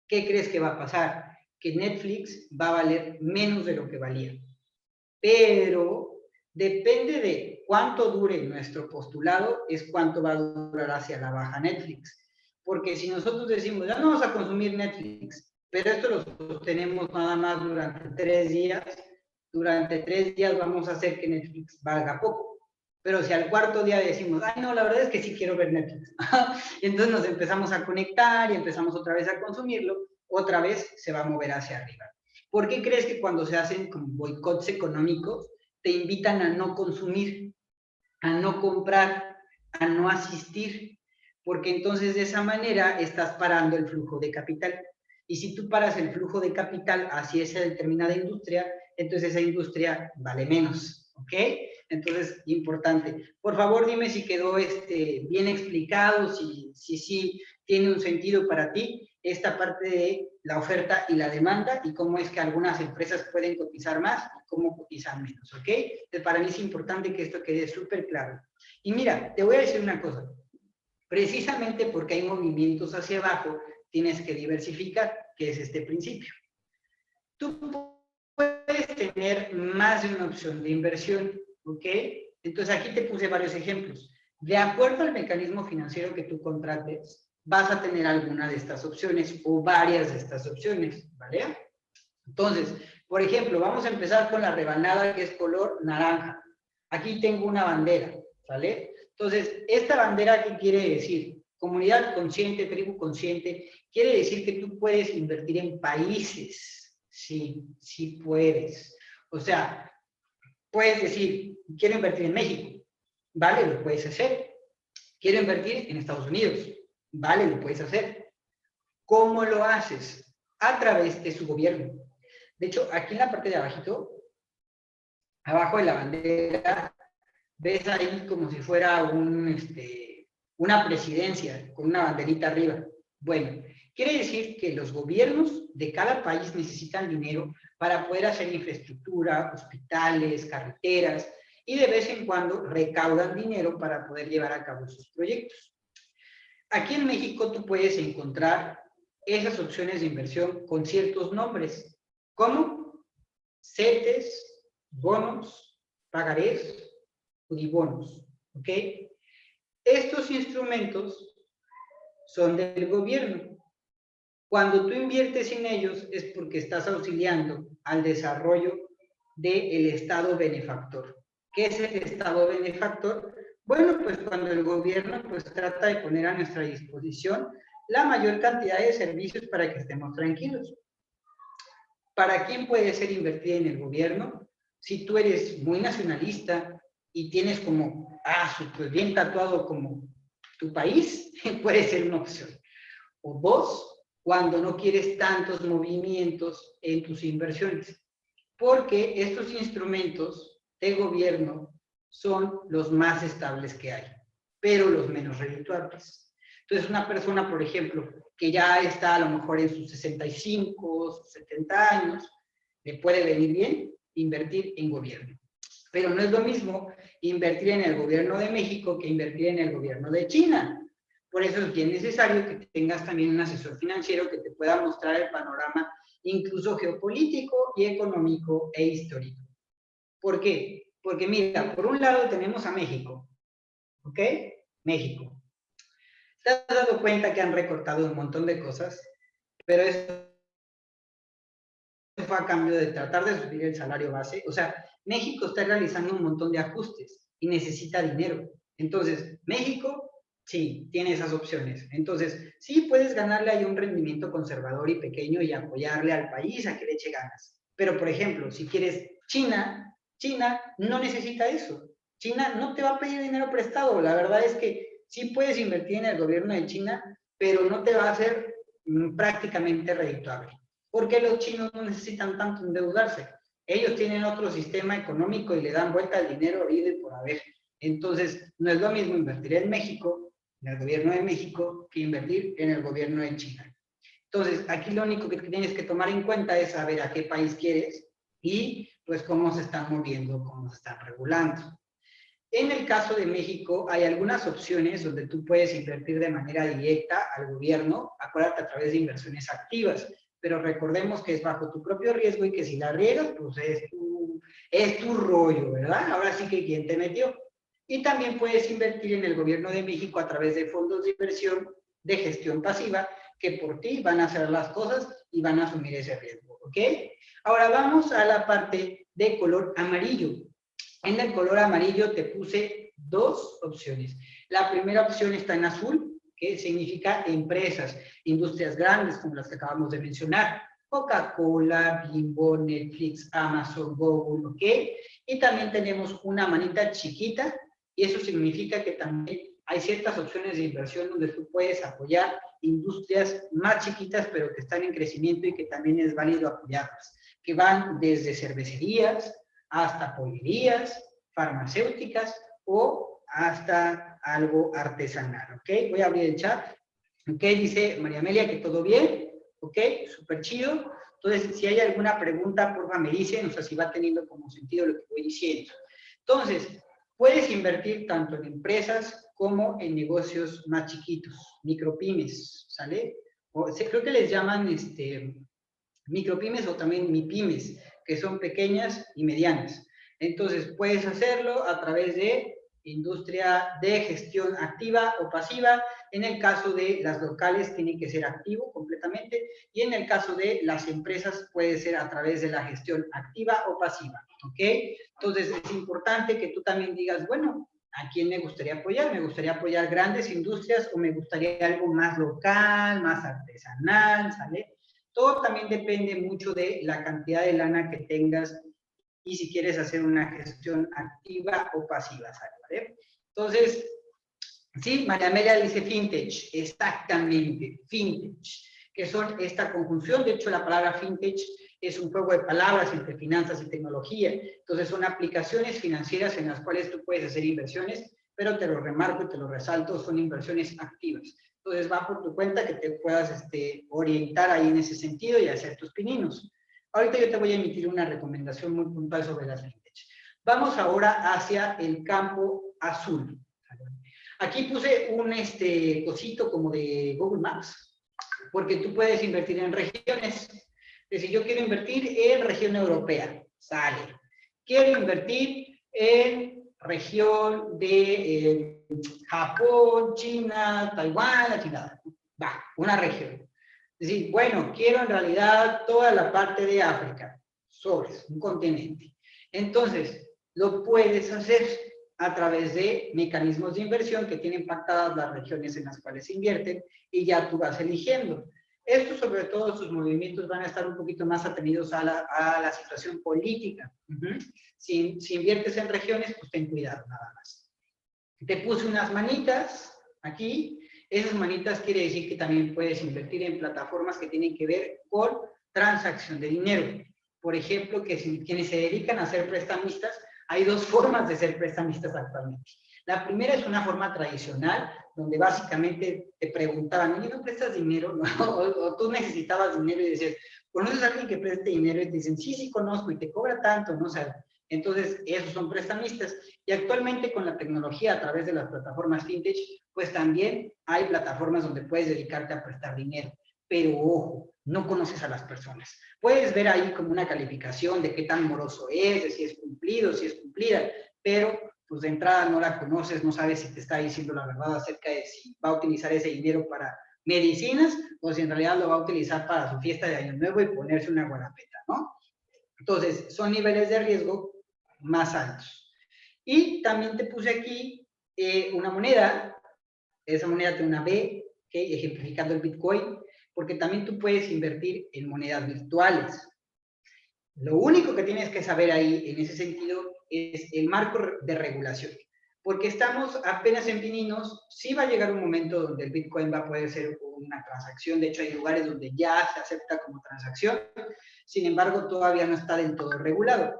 ¿qué crees que va a pasar? Que Netflix va a valer menos de lo que valía. Pero depende de cuánto dure nuestro postulado, es cuánto va a durar hacia la baja Netflix. Porque si nosotros decimos, ya no vamos a consumir Netflix, pero esto lo sostenemos nada más durante 3 días, durante 3 días vamos a hacer que Netflix valga poco. Pero si al cuarto día decimos, ay no, la verdad es que sí quiero ver Netflix, entonces nos empezamos a conectar y empezamos otra vez a consumirlo, otra vez se va a mover hacia arriba. ¿Por qué crees que cuando se hacen como boicots económicos te invitan a no consumir, a no comprar, a no asistir? Porque entonces de esa manera estás parando el flujo de capital. Y si tú paras el flujo de capital hacia esa determinada industria, entonces esa industria vale menos, ¿ok? Entonces, importante. Por favor, dime si quedó bien explicado, si tiene un sentido para ti esta parte de la oferta y la demanda y cómo es que algunas empresas pueden cotizar más y cómo cotizan menos, ¿ok? Entonces, para mí es importante que esto quede súper claro. Y mira, te voy a decir una cosa. Precisamente porque hay movimientos hacia abajo, tienes que diversificar, que es este principio. Tú puedes tener más de una opción de inversión, ¿ok? Entonces aquí te puse varios ejemplos. De acuerdo al mecanismo financiero que tú contrates, vas a tener alguna de estas opciones o varias de estas opciones, ¿vale? Entonces, por ejemplo, vamos a empezar con la rebanada que es color naranja. Aquí tengo una bandera, ¿vale? Entonces, esta bandera, ¿qué quiere decir? Comunidad consciente, tribu consciente, quiere decir que tú puedes invertir en países. Sí, sí puedes. O sea, puedes decir, quiero invertir en México. Vale, lo puedes hacer. Quiero invertir en Estados Unidos. Vale, lo puedes hacer. ¿Cómo lo haces? A través de su gobierno. De hecho, aquí en la parte de abajito, abajo de la bandera, ves ahí como si fuera una presidencia con una banderita arriba. Bueno, quiere decir que los gobiernos de cada país necesitan dinero para poder hacer infraestructura, hospitales, carreteras, y de vez en cuando recaudan dinero para poder llevar a cabo sus proyectos. Aquí en México tú puedes encontrar esas opciones de inversión con ciertos nombres, como CETES, bonos, pagarés, UDIBonos, ¿ok? Estos instrumentos son del gobierno. Cuando tú inviertes en ellos es porque estás auxiliando al desarrollo del Estado benefactor. ¿Qué es el Estado benefactor? Bueno, pues cuando el gobierno pues trata de poner a nuestra disposición la mayor cantidad de servicios para que estemos tranquilos. ¿Para quién puede ser invertida en el gobierno? Si tú eres muy nacionalista y tienes como, súper bien tatuado como tu país, puede ser una opción. O dos, cuando no quieres tantos movimientos en tus inversiones. Porque estos instrumentos de gobierno son los más estables que hay, pero los menos redituables. Entonces, una persona, por ejemplo, que ya está a lo mejor en sus 65, sus 70 años, le puede venir bien invertir en gobierno. Pero no es lo mismo invertir en el gobierno de México que invertir en el gobierno de China. Por eso es bien necesario que tengas también un asesor financiero que te pueda mostrar el panorama incluso geopolítico y económico e histórico. ¿Por qué? Porque mira, por un lado tenemos a México, ¿ok? México. ¿Te has dado cuenta que han recortado un montón de cosas? Pero eso fue a cambio de tratar de subir el salario base. O sea, México está realizando un montón de ajustes y necesita dinero. Entonces, México, sí, tiene esas opciones. Entonces, sí puedes ganarle ahí un rendimiento conservador y pequeño y apoyarle al país a que le eche ganas. Pero, por ejemplo, si quieres China, China no necesita eso. China no te va a pedir dinero prestado. La verdad es que sí puedes invertir en el gobierno de China, pero no te va a ser prácticamente redituable. Porque los chinos no necesitan tanto endeudarse. Ellos tienen otro sistema económico y le dan vuelta al dinero habido y por haber. Entonces, no es lo mismo invertir en México, en el gobierno de México, que invertir en el gobierno de China. Entonces, aquí lo único que tienes que tomar en cuenta es saber a qué país quieres y pues cómo se están moviendo, cómo se están regulando. En el caso de México, hay algunas opciones donde tú puedes invertir de manera directa al gobierno, acuérdate, a través de inversiones activas, pero recordemos que es bajo tu propio riesgo y que si la riegas, pues es tu rollo, ¿verdad? Ahora sí que quién te metió. Y también puedes invertir en el gobierno de México a través de fondos de inversión de gestión pasiva, que por ti van a hacer las cosas y van a asumir ese riesgo, ¿ok? Ahora vamos a la parte de color amarillo. En el color amarillo te puse dos opciones. La primera opción está en azul, que significa empresas, industrias grandes como las que acabamos de mencionar. Coca-Cola, Bimbo, Netflix, Amazon, Google, ¿ok? Y también tenemos una manita chiquita, y eso significa que también hay ciertas opciones de inversión donde tú puedes apoyar industrias más chiquitas, pero que están en crecimiento y que también es válido apoyarlas, que van desde cervecerías, hasta pollerías, farmacéuticas o hasta algo artesanal, ¿ok? Voy a abrir el chat, ¿ok? Dice María Amelia que todo bien, ¿ok? Súper chido. Entonces, si hay alguna pregunta, porfa me dicen, o sea, si va teniendo como sentido lo que voy diciendo. Entonces, puedes invertir tanto en empresas como en negocios más chiquitos, micropymes, ¿sale? O, creo que les llaman micropymes o también mipymes, que son pequeñas y medianas. Entonces, puedes hacerlo a través de industria de gestión activa o pasiva. En el caso de las locales, tiene que ser activo completamente. Y en el caso de las empresas, puede ser a través de la gestión activa o pasiva. ¿Ok? Entonces, es importante que tú también digas, bueno, ¿a quién me gustaría apoyar? ¿Me gustaría apoyar grandes industrias o me gustaría algo más local, más artesanal, ¿sale? Todo también depende mucho de la cantidad de lana que tengas y si quieres hacer una gestión activa o pasiva, ¿vale? Entonces, sí, María Amelia dice fintech, exactamente, fintech, que son esta conjunción. De hecho, la palabra fintech es un juego de palabras entre finanzas y tecnología. Entonces, son aplicaciones financieras en las cuales tú puedes hacer inversiones, pero te lo remarco y te lo resalto, son inversiones activas. Entonces, va por tu cuenta que te puedas orientar ahí en ese sentido y hacer tus pininos. Ahorita yo te voy a emitir una recomendación muy puntual sobre las fintech. Vamos ahora hacia el campo azul. Aquí puse un cosito como de Google Maps, porque tú puedes invertir en regiones. Es decir, yo quiero invertir en región europea, sale. Quiero invertir en región de Japón, China, Taiwán, la chingada. Va, una región. Es decir, bueno, quiero en realidad toda la parte de África, sobres, un continente. Entonces, lo puedes hacer a través de mecanismos de inversión que tienen pactadas las regiones en las cuales se invierten y ya tú vas eligiendo. Esto, sobre todo, sus movimientos van a estar un poquito más atenidos a la situación política. Si inviertes en regiones, pues ten cuidado, nada más. Te puse unas manitas aquí. Esas manitas quiere decir que también puedes invertir en plataformas que tienen que ver con transacción de dinero. Por ejemplo, que quienes se dedican a ser prestamistas, hay dos formas de ser prestamistas actualmente. La primera es una forma tradicional, donde básicamente te preguntaban, oye, ¿no prestas dinero? O tú necesitabas dinero y decías, ¿conoces a alguien que preste dinero? Y te dicen, sí, sí conozco, y te cobra tanto, ¿no? O sea, entonces, esos son prestamistas. Y actualmente con la tecnología a través de las plataformas fintech, pues también hay plataformas donde puedes dedicarte a prestar dinero. Pero ojo, no conoces a las personas. Puedes ver ahí como una calificación de qué tan moroso es, de si es cumplido, si es cumplida, pero pues de entrada no la conoces, no sabes si te está diciendo la verdad acerca de si va a utilizar ese dinero para medicinas o si en realidad lo va a utilizar para su fiesta de Año Nuevo y ponerse una guarapeta, ¿no? Entonces, son niveles de riesgo más altos. Y también te puse aquí una moneda, esa moneda tiene una B, ¿okay? Ejemplificando el Bitcoin, porque también tú puedes invertir en monedas virtuales. Lo único que tienes que saber ahí, en ese sentido, es el marco de regulación. Porque estamos apenas en pininos, sí va a llegar un momento donde el Bitcoin va a poder ser una transacción. De hecho, hay lugares donde ya se acepta como transacción. Sin embargo, todavía no está del todo regulado.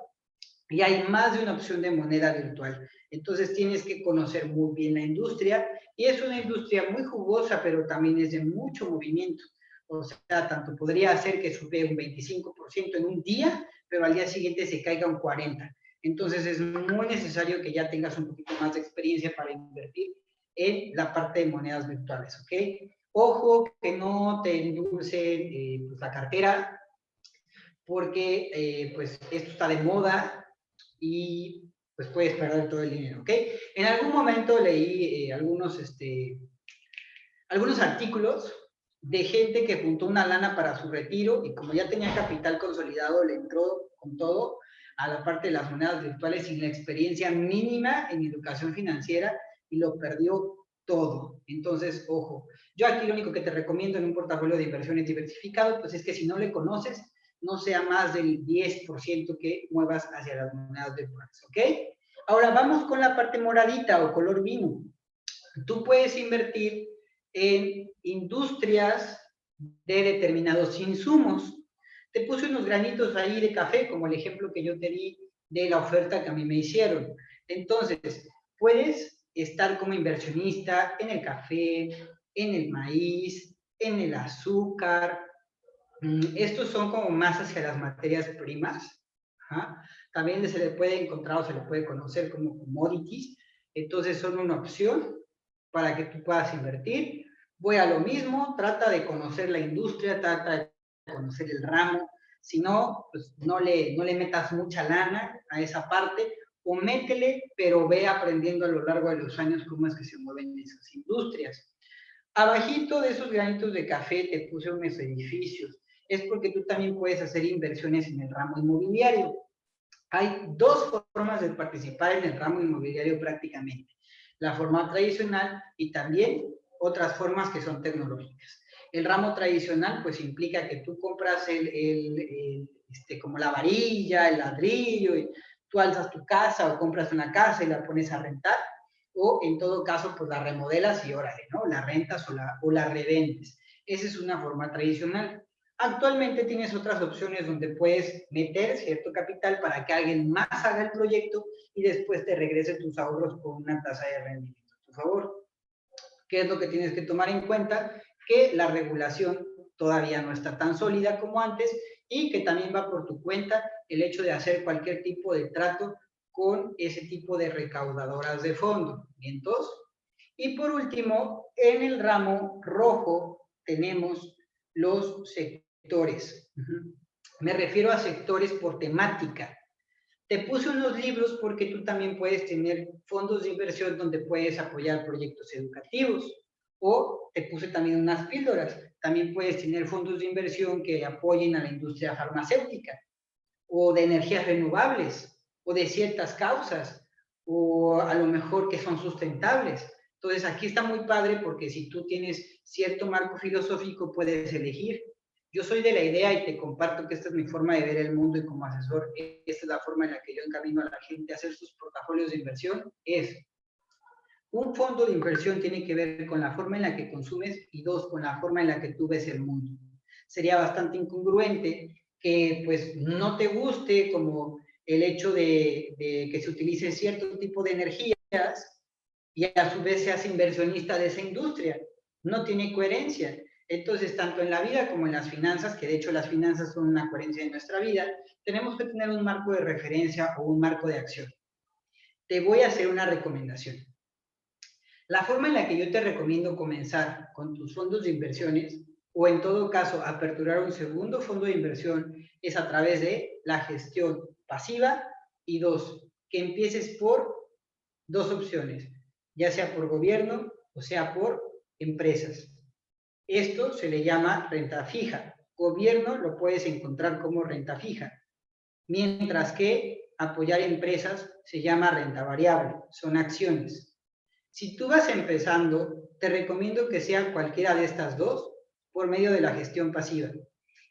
Y hay más de una opción de moneda virtual. Entonces tienes que conocer muy bien la industria y es una industria muy jugosa, pero también es de mucho movimiento. O sea, tanto podría hacer que sube un 25% en un día, pero al día siguiente se caiga un 40%. Entonces es muy necesario que ya tengas un poquito más de experiencia para invertir en la parte de monedas virtuales, ¿ok? Ojo que no te endulce pues, la cartera, porque pues esto está de moda y pues puedes perder todo el dinero, ¿ok? En algún momento leí algunos artículos de gente que juntó una lana para su retiro y como ya tenía capital consolidado, le entró con todo a la parte de las monedas virtuales sin la experiencia mínima en educación financiera y lo perdió todo. Entonces, ojo, yo aquí lo único que te recomiendo en un portafolio de inversiones diversificado, pues es que si no le conoces, no sea más del 10% que muevas hacia las monedas virtuales, ¿ok? Ahora vamos con la parte moradita o color vino. Tú puedes invertir en industrias de determinados insumos. Te puse unos granitos ahí de café, como el ejemplo que yo te di de la oferta que a mí me hicieron. Entonces, puedes estar como inversionista en el café, en el maíz, en el azúcar. Estos son como más hacia las materias primas. ¿Ah? También se le puede encontrar o se le puede conocer como commodities. Entonces son una opción para que tú puedas invertir. Voy a lo mismo, trata de conocer la industria, trata de conocer el ramo. Si no, pues no le metas mucha lana a esa parte o métele, pero ve aprendiendo a lo largo de los años cómo es que se mueven esas industrias. Abajito de esos granitos de café te puse unos edificios. Es porque tú también puedes hacer inversiones en el ramo inmobiliario. Hay dos formas de participar en el ramo inmobiliario prácticamente. La forma tradicional y también otras formas que son tecnológicas. El ramo tradicional pues implica que tú compras como la varilla, el ladrillo, y tú alzas tu casa o compras una casa y la pones a rentar o en todo caso pues la remodelas y órale, ¿no? La rentas o la revendes. Esa es una forma tradicional. Actualmente tienes otras opciones donde puedes meter cierto capital para que alguien más haga el proyecto y después te regrese tus ahorros con una tasa de rendimiento a tu favor. ¿Qué es lo que tienes que tomar en cuenta? Que la regulación todavía no está tan sólida como antes y que también va por tu cuenta el hecho de hacer cualquier tipo de trato con ese tipo de recaudadoras de fondo. ¿Vientos? Y por último, en el ramo rojo tenemos los sectores. Me refiero a sectores por temática. Te puse unos libros porque tú también puedes tener fondos de inversión donde puedes apoyar proyectos educativos. O te puse también unas píldoras. También puedes tener fondos de inversión que apoyen a la industria farmacéutica o de energías renovables o de ciertas causas o a lo mejor que son sustentables. Entonces aquí está muy padre porque si tú tienes cierto marco filosófico puedes elegir. Yo soy de la idea y te comparto que esta es mi forma de ver el mundo y como asesor, esta es la forma en la que yo encamino a la gente a hacer sus portafolios de inversión, es un fondo de inversión tiene que ver con la forma en la que consumes y dos, con la forma en la que tú ves el mundo. Sería bastante incongruente que pues no te guste como el hecho de que se utilice cierto tipo de energías y a su vez seas inversionista de esa industria. No tiene coherencia. Entonces, tanto en la vida como en las finanzas, que de hecho las finanzas son una coherencia de nuestra vida, tenemos que tener un marco de referencia o un marco de acción. Te voy a hacer una recomendación. La forma en la que yo te recomiendo comenzar con tus fondos de inversiones, o en todo caso aperturar un segundo fondo de inversión, es a través de la gestión pasiva y dos, que empieces por dos opciones, ya sea por gobierno o sea por empresas. Esto se le llama renta fija. Gobierno lo puedes encontrar como renta fija, mientras que apoyar empresas se llama renta variable, son acciones. Si tú vas empezando, te recomiendo que sea cualquiera de estas dos por medio de la gestión pasiva.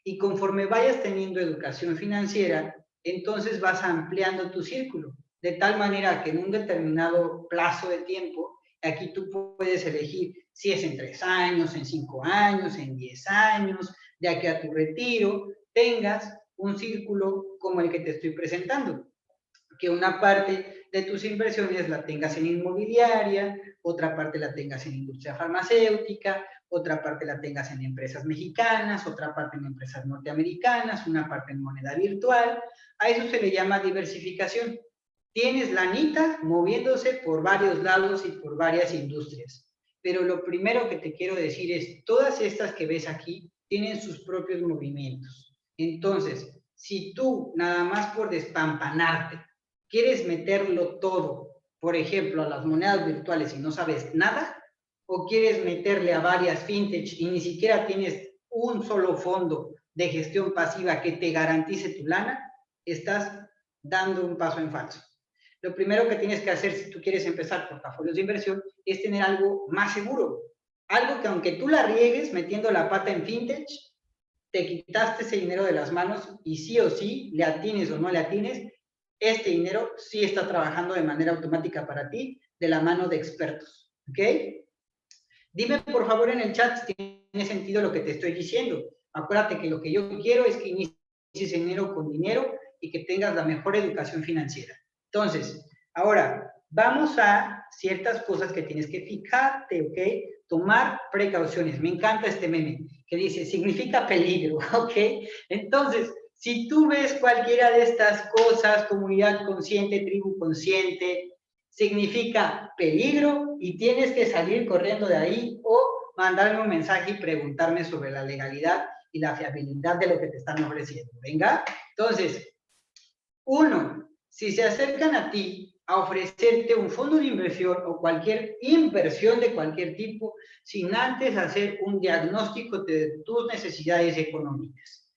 Y conforme vayas teniendo educación financiera, entonces vas ampliando tu círculo, de tal manera que en un determinado plazo de tiempo, aquí tú puedes elegir si es en 3 años, en 5 años, en 10 años, de aquí a tu retiro, tengas un círculo como el que te estoy presentando, que una parte de tus inversiones la tengas en inmobiliaria, otra parte la tengas en industria farmacéutica, otra parte la tengas en empresas mexicanas, otra parte en empresas norteamericanas, una parte en moneda virtual. A eso se le llama diversificación. Tienes la anita moviéndose por varios lados y por varias industrias. Pero lo primero que te quiero decir es, todas estas que ves aquí tienen sus propios movimientos. Entonces, si tú nada más por despampanarte quieres meterlo todo, por ejemplo, a las monedas virtuales y no sabes nada, o quieres meterle a varias fintech y ni siquiera tienes un solo fondo de gestión pasiva que te garantice tu lana, estás dando un paso en falso. Lo primero que tienes que hacer si tú quieres empezar portafolios de inversión es tener algo más seguro. Algo que aunque tú la riegues metiendo la pata en fintech, te quitaste ese dinero de las manos y sí o sí, le atines o no le atines, este dinero sí está trabajando de manera automática para ti, de la mano de expertos. ¿Ok? Dime por favor en el chat si tiene sentido lo que te estoy diciendo. Acuérdate que lo que yo quiero es que inicies enero con dinero y que tengas la mejor educación financiera. Entonces, ahora, vamos a ciertas cosas que tienes que fijarte, ¿ok? Tomar precauciones. Me encanta este meme que dice, significa peligro, ¿ok? Entonces, si tú ves cualquiera de estas cosas, comunidad consciente, tribu consciente, significa peligro y tienes que salir corriendo de ahí o mandarme un mensaje y preguntarme sobre la legalidad y la fiabilidad de lo que te están ofreciendo. ¿Venga? Entonces, uno, si se acercan a ti a ofrecerte un fondo de inversión o cualquier inversión de cualquier tipo, sin antes hacer un diagnóstico de tus necesidades económicas.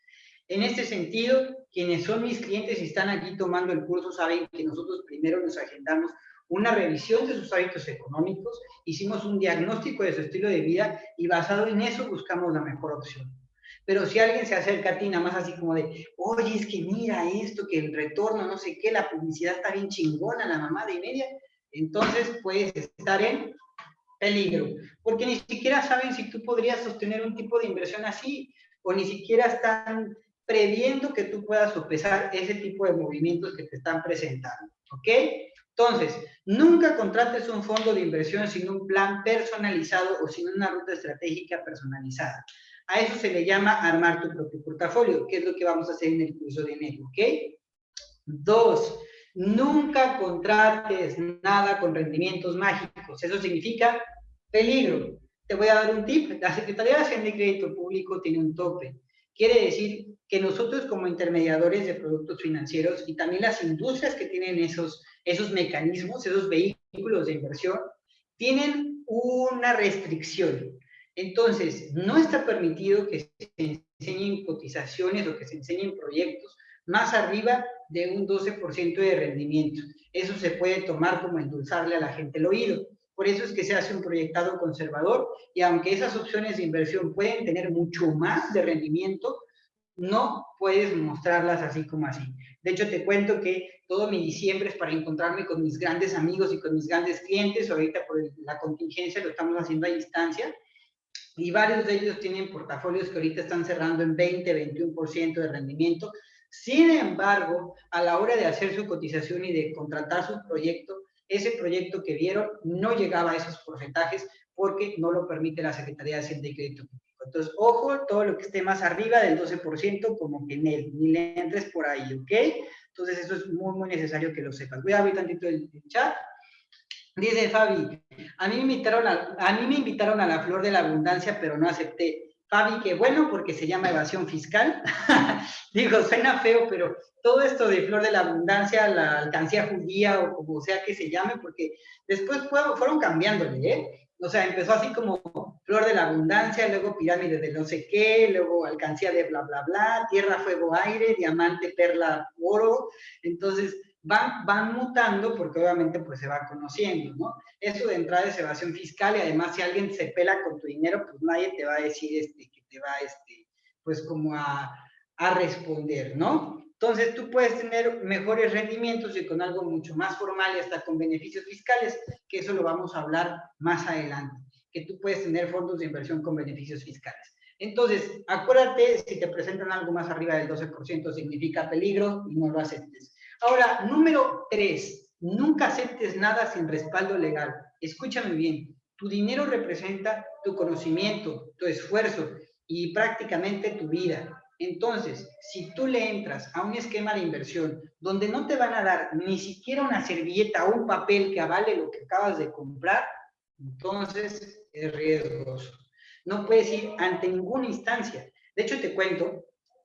En este sentido, quienes son mis clientes y están aquí tomando el curso saben que nosotros primero nos agendamos una revisión de sus hábitos económicos, hicimos un diagnóstico de su estilo de vida y basado en eso buscamos la mejor opción. Pero si alguien se acerca a ti nada más así como de, oye, es que mira esto, que el retorno, no sé qué, la publicidad está bien chingona, la mamada y media, entonces puedes estar en peligro, porque ni siquiera saben si tú podrías sostener un tipo de inversión así, o ni siquiera están previendo que tú puedas sopesar ese tipo de movimientos que te están presentando, ¿ok? Entonces, nunca contrates un fondo de inversión sin un plan personalizado o sin una ruta estratégica personalizada. A eso se le llama armar tu propio portafolio, que es lo que vamos a hacer en el curso de enero, ¿ok? Dos, nunca contrates nada con rendimientos mágicos. Eso significa peligro. Te voy a dar un tip. La Secretaría de Hacienda y Crédito Público tiene un tope. Quiere decir que nosotros como intermediadores de productos financieros y también las industrias que tienen esos mecanismos, esos vehículos de inversión, tienen una restricción. Entonces, no está permitido que se enseñen cotizaciones o que se enseñen proyectos más arriba de un 12% de rendimiento. Eso se puede tomar como endulzarle a la gente el oído. Por eso es que se hace un proyectado conservador y aunque esas opciones de inversión pueden tener mucho más de rendimiento, no puedes mostrarlas así como así. De hecho, te cuento que todo mi diciembre es para encontrarme con mis grandes amigos y con mis grandes clientes. Ahorita por la contingencia lo estamos haciendo a distancia y varios de ellos tienen portafolios que ahorita están cerrando en 20, 21% de rendimiento. Sin embargo, a la hora de hacer su cotización y de contratar su proyecto, ese proyecto que vieron no llegaba a esos porcentajes porque no lo permite la Secretaría de Hacienda y Crédito Público. Entonces, ojo, todo lo que esté más arriba del 12%, como que en él, ni le entres por ahí, ¿ok? Entonces, eso es muy, muy necesario que lo sepas. Voy a abrir tantito el chat. Dice Fabi, a mí me invitaron a la Flor de la Abundancia, pero no acepté. Fabi, qué bueno, porque se llama evasión fiscal. Digo, suena feo, pero todo esto de Flor de la Abundancia, la alcancía judía o como sea que se llame, porque después fueron cambiándole, ¿eh? O sea, empezó así como Flor de la Abundancia, luego pirámide de no sé qué, luego alcancía de bla, bla, bla, tierra, fuego, aire, diamante, perla, oro. Entonces, van mutando porque obviamente pues se va conociendo, ¿no? Eso de entrada es evasión fiscal y además si alguien se pela con tu dinero, pues nadie te va a decir que te va pues como a responder, ¿no? Entonces tú puedes tener mejores rendimientos y con algo mucho más formal y hasta con beneficios fiscales, que eso lo vamos a hablar más adelante, que tú puedes tener fondos de inversión con beneficios fiscales. Entonces, acuérdate, si te presentan algo más arriba del 12% significa peligro y no lo aceptes. Ahora, número 3, nunca aceptes nada sin respaldo legal. Escúchame bien, tu dinero representa tu conocimiento, tu esfuerzo y prácticamente tu vida. Entonces, si tú le entras a un esquema de inversión donde no te van a dar ni siquiera una servilleta o un papel que avale lo que acabas de comprar, entonces es riesgoso. No puedes ir ante ninguna instancia. De hecho, te cuento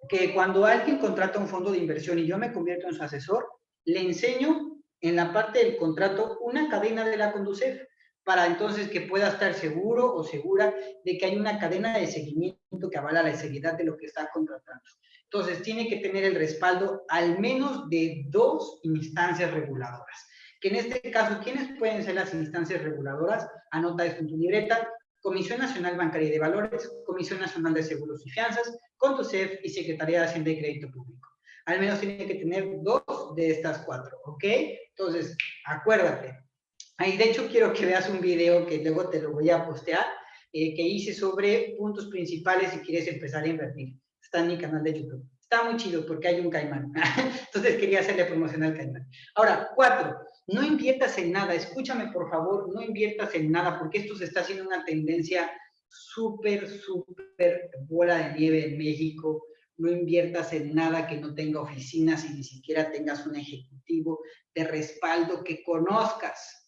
que cuando alguien contrata un fondo de inversión y yo me convierto en su asesor, le enseño en la parte del contrato una cadena de la Conducef para entonces que pueda estar seguro o segura de que hay una cadena de seguimiento que avala la seriedad de lo que está contratando. Entonces, tiene que tener el respaldo al menos de 2 instancias reguladoras. Que en este caso, ¿quiénes pueden ser las instancias reguladoras? Anota esto en tu libreta. Comisión Nacional Bancaria y de Valores, Comisión Nacional de Seguros y Fianzas, Conducef y Secretaría de Hacienda y Crédito Público. Al menos tiene que tener 2 de estas 4, ¿ok? Entonces, acuérdate. Ahí, de hecho, quiero que veas un video que luego te lo voy a postear, que hice sobre puntos principales si quieres empezar a invertir. Está en mi canal de YouTube. Está muy chido porque hay un caimán. Entonces quería hacerle promoción al caimán. Ahora, 4, no inviertas en nada. Escúchame, por favor, no inviertas en nada porque esto se está haciendo una tendencia súper, súper bola de nieve en México. No inviertas en nada que no tenga oficinas y ni siquiera tengas un ejecutivo de respaldo que conozcas.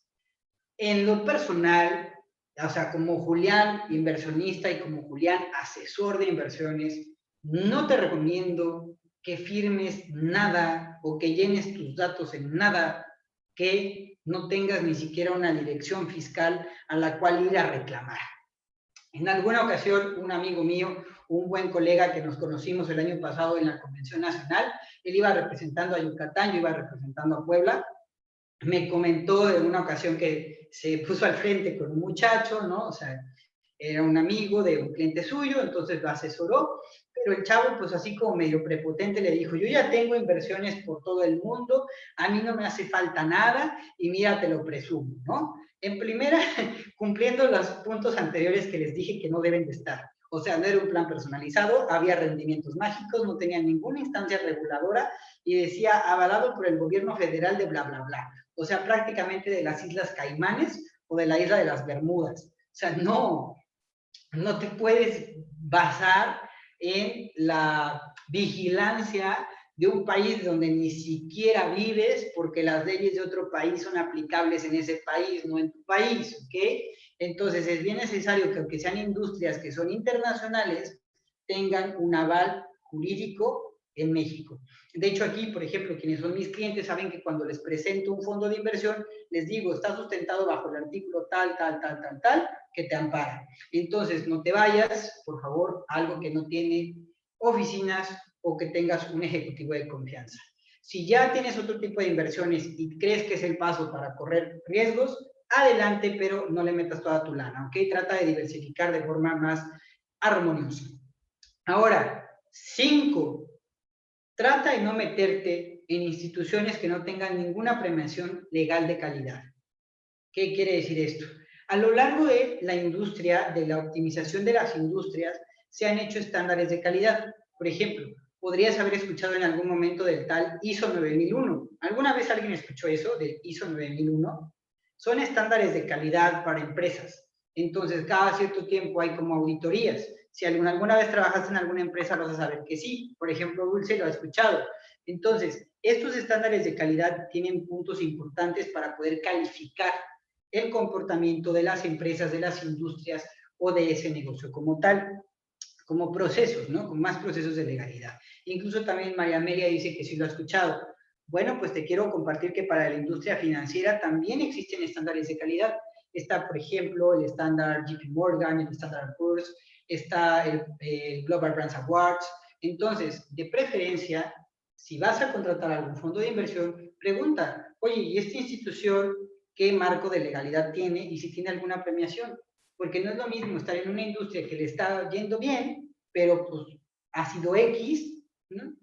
En lo personal, o sea, como Julián, inversionista, y como Julián, asesor de inversiones, no te recomiendo que firmes nada o que llenes tus datos en nada que no tengas ni siquiera una dirección fiscal a la cual ir a reclamar. En alguna ocasión, un amigo mío, un buen colega que nos conocimos el año pasado en la Convención Nacional, él iba representando a Yucatán, yo iba representando a Puebla, me comentó en una ocasión que se puso al frente con un muchacho, ¿no? O sea, era un amigo de un cliente suyo, entonces lo asesoró, pero el chavo, pues así como medio prepotente, le dijo, yo ya tengo inversiones por todo el mundo, a mí no me hace falta nada, y mira, te lo presumo, ¿no? En primera, cumpliendo los puntos anteriores que les dije que no deben de estar. O sea, no era un plan personalizado, había rendimientos mágicos, no tenía ninguna instancia reguladora y decía avalado por el gobierno federal de bla, bla, bla. O sea, prácticamente de las Islas Caimanes o de la isla de las Bermudas. O sea, no te puedes basar en la vigilancia de un país donde ni siquiera vives porque las leyes de otro país son aplicables en ese país, no en tu país, ¿ok? Entonces es bien necesario que aunque sean industrias que son internacionales, tengan un aval jurídico en México. De hecho, aquí, por ejemplo, quienes son mis clientes saben que cuando les presento un fondo de inversión, les digo, está sustentado bajo el artículo tal, tal, tal, tal, tal, que te ampara. Entonces, no te vayas, por favor, a algo que no tiene oficinas o que tengas un ejecutivo de confianza. Si ya tienes otro tipo de inversiones y crees que es el paso para correr riesgos, adelante, pero no le metas toda tu lana, ¿ok? Trata de diversificar de forma más armoniosa. Ahora, 5, trata de no meterte en instituciones que no tengan ninguna premiación legal de calidad. ¿Qué quiere decir esto? A lo largo de la industria, de la optimización de las industrias, se han hecho estándares de calidad. Por ejemplo, podrías haber escuchado en algún momento del tal ISO 9001. ¿Alguna vez alguien escuchó eso, del ISO 9001? son estándares de calidad para empresas. Entonces, cada cierto tiempo hay como auditorías. Si alguna vez trabajaste en alguna empresa, vas a saber que sí. Por ejemplo, Dulce lo ha escuchado. Entonces, estos estándares de calidad tienen puntos importantes para poder calificar el comportamiento de las empresas, de las industrias o de ese negocio como tal, como procesos, ¿no? Con más procesos de legalidad. Incluso también María Amelia dice que sí lo ha escuchado. Bueno, pues te quiero compartir que para la industria financiera también existen estándares de calidad. Está, por ejemplo, el estándar JP Morgan, el Standard Poor's, está el Global Brands Awards. Entonces, de preferencia, si vas a contratar algún fondo de inversión, pregunta, oye, ¿y esta institución qué marco de legalidad tiene y si tiene alguna premiación? Porque no es lo mismo estar en una industria que le está yendo bien, pero pues ha sido X, ¿no?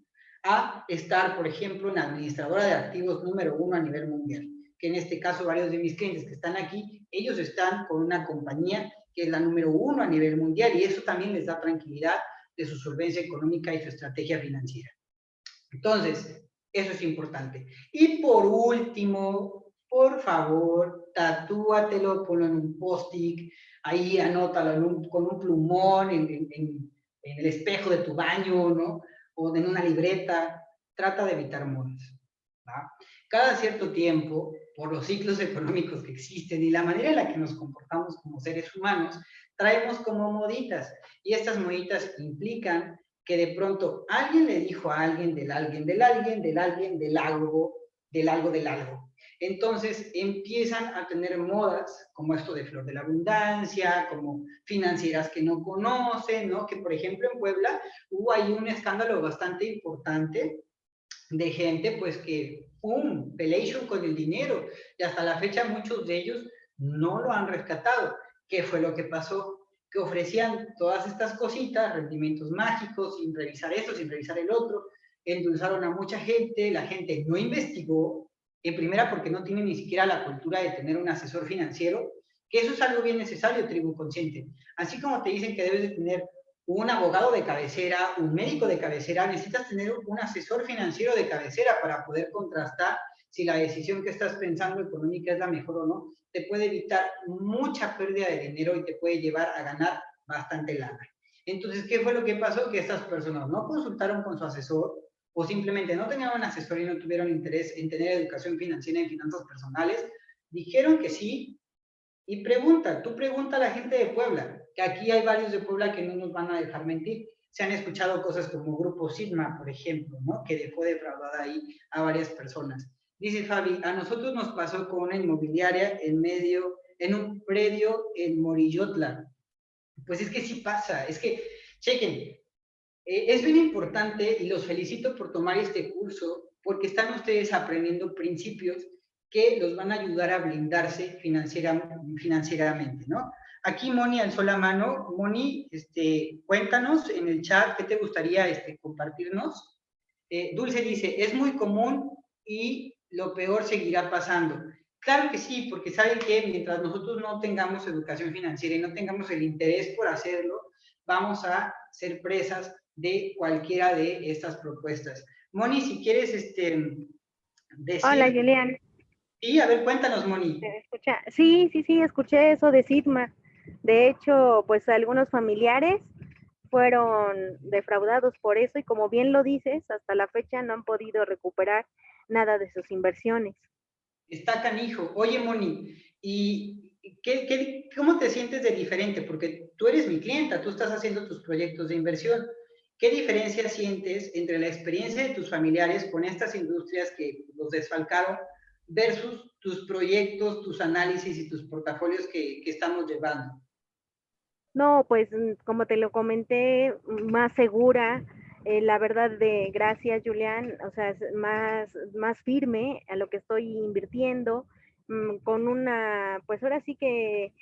A estar, por ejemplo, en la administradora de activos número 1 a nivel mundial, que en este caso varios de mis clientes que están aquí, ellos están con una compañía que es la número 1 a nivel mundial y eso también les da tranquilidad de su solvencia económica y su estrategia financiera. Entonces, eso es importante. Y por último, por favor, tatúatelo, ponlo en un post-it, ahí anótalo con un plumón en el espejo de tu baño, ¿no? O en una libreta. Trata de evitar modas. ¿Va? Cada cierto tiempo, por los ciclos económicos que existen y la manera en la que nos comportamos como seres humanos, traemos como moditas. Y estas moditas implican que de pronto alguien le dijo a alguien del alguien del alguien del alguien del algo del algo del algo. Entonces empiezan a tener modas como esto de flor de la abundancia, como financieras que no conocen, ¿no? Que por ejemplo en Puebla hubo ahí un escándalo bastante importante de gente pues que, ¡pum!, pelation con el dinero y hasta la fecha muchos de ellos no lo han rescatado. ¿Qué fue lo que pasó? Que ofrecían todas estas cositas, rendimientos mágicos, sin revisar esto, sin revisar el otro, endulzaron a mucha gente, la gente no investigó, en primera porque no tiene ni siquiera la cultura de tener un asesor financiero, que eso es algo bien necesario, tribu consciente. Así como te dicen que debes de tener un abogado de cabecera, un médico de cabecera, necesitas tener un asesor financiero de cabecera para poder contrastar si la decisión que estás pensando económica es la mejor o no. Te puede evitar mucha pérdida de dinero y te puede llevar a ganar bastante lana. Entonces, ¿qué fue lo que pasó? Que estas personas no consultaron con su asesor o simplemente no tenían un asesor y no tuvieron interés en tener educación financiera y finanzas personales, dijeron que sí, y tú pregunta a la gente de Puebla, que aquí hay varios de Puebla que no nos van a dejar mentir. Se han escuchado cosas como Grupo Sigma, por ejemplo, ¿no? Que dejó defraudar ahí a varias personas. Dice Fabi, a nosotros nos pasó con una inmobiliaria en un predio en Morillotla. Pues es que sí pasa, es que, chequen, es bien importante y los felicito por tomar este curso porque están ustedes aprendiendo principios que los van a ayudar a blindarse financieramente, ¿no? Aquí Moni alzó la mano. Moni, cuéntanos en el chat qué te gustaría compartirnos. Dulce dice, es muy común y lo peor seguirá pasando. Claro que sí, porque saben que mientras nosotros no tengamos educación financiera y no tengamos el interés por hacerlo, vamos a ser presas de cualquiera de estas propuestas. Moni, si quieres Hola, decir... Julián. Sí, a ver, cuéntanos, Moni. ¿Me escucha? Sí, escuché eso de Sigma. De hecho, pues algunos familiares fueron defraudados por eso y como bien lo dices, hasta la fecha no han podido recuperar nada de sus inversiones. Está canijo. Oye, Moni, ¿y cómo te sientes de diferente? Porque tú eres mi clienta, tú estás haciendo tus proyectos de inversión. ¿Qué diferencia sientes entre la experiencia de tus familiares con estas industrias que los desfalcaron versus tus proyectos, tus análisis y tus portafolios que estamos llevando? No, pues como te lo comenté, más segura, la verdad de gracias, Julián, o sea, es más firme a lo que estoy invirtiendo, con una, pues ahora sí que,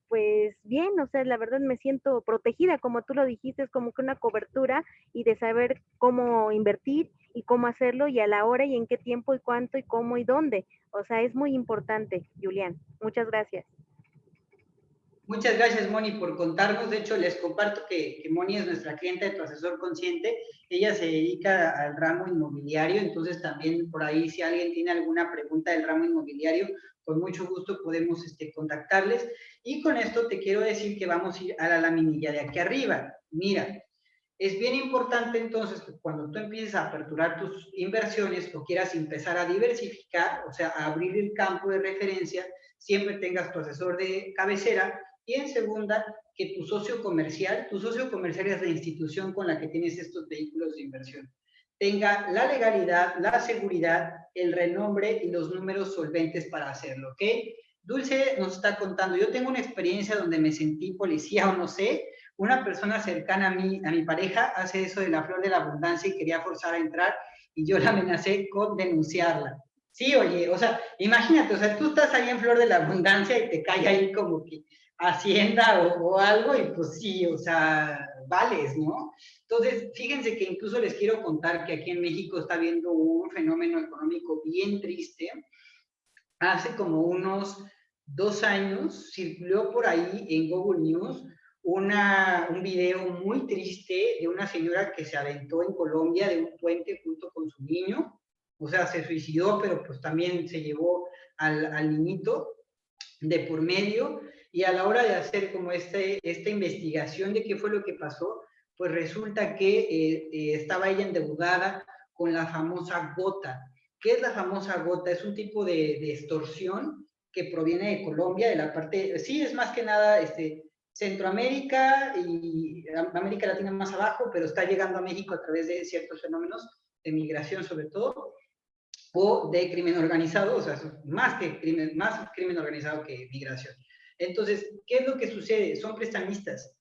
pues bien, o sea, la verdad me siento protegida, como tú lo dijiste, es como que una cobertura y de saber cómo invertir y cómo hacerlo y a la hora y en qué tiempo y cuánto y cómo y dónde. O sea, es muy importante, Julián. Muchas gracias. Muchas gracias, Moni, por contarnos. De hecho, les comparto que Moni es nuestra cliente de Tu Asesor Consciente. Ella se dedica al ramo inmobiliario, entonces también por ahí, si alguien tiene alguna pregunta del ramo inmobiliario, con mucho gusto podemos contactarles. Y con esto te quiero decir que vamos a ir a la laminilla de aquí arriba. Mira, es bien importante entonces que cuando tú empieces a aperturar tus inversiones o quieras empezar a diversificar, o sea, a abrir el campo de referencia, siempre tengas tu asesor de cabecera y en segunda, que tu socio comercial es la institución con la que tienes estos vehículos de inversión, tenga la legalidad, la seguridad, el renombre y los números solventes para hacerlo, ¿ok? Dulce nos está contando, yo tengo una experiencia donde me sentí policía o no sé, una persona cercana a mi pareja, hace eso de la flor de la abundancia y quería forzar a entrar y yo la amenacé con denunciarla. Sí, oye, o sea, imagínate, o sea, tú estás ahí en flor de la abundancia y te cae ahí como que Hacienda o algo y pues sí, o sea, vales, ¿no? Entonces, fíjense que incluso les quiero contar que aquí en México está habiendo un fenómeno económico bien triste. Hace como unos 2 años circuló por ahí en Google News un video muy triste de una señora que se aventó en Colombia de un puente junto con su niño. O sea, se suicidó, pero pues también se llevó al niñito de por medio. Y a la hora de hacer como esta investigación de qué fue lo que pasó, pues resulta que estaba ella endeudada con la famosa gota. ¿Qué es la famosa gota? Es un tipo de extorsión que proviene de Colombia, de la parte, sí, es más que nada Centroamérica y América Latina más abajo, pero está llegando a México a través de ciertos fenómenos de migración sobre todo, o de crimen organizado, o sea, más crimen organizado que migración. Entonces, ¿qué es lo que sucede? Son prestamistas,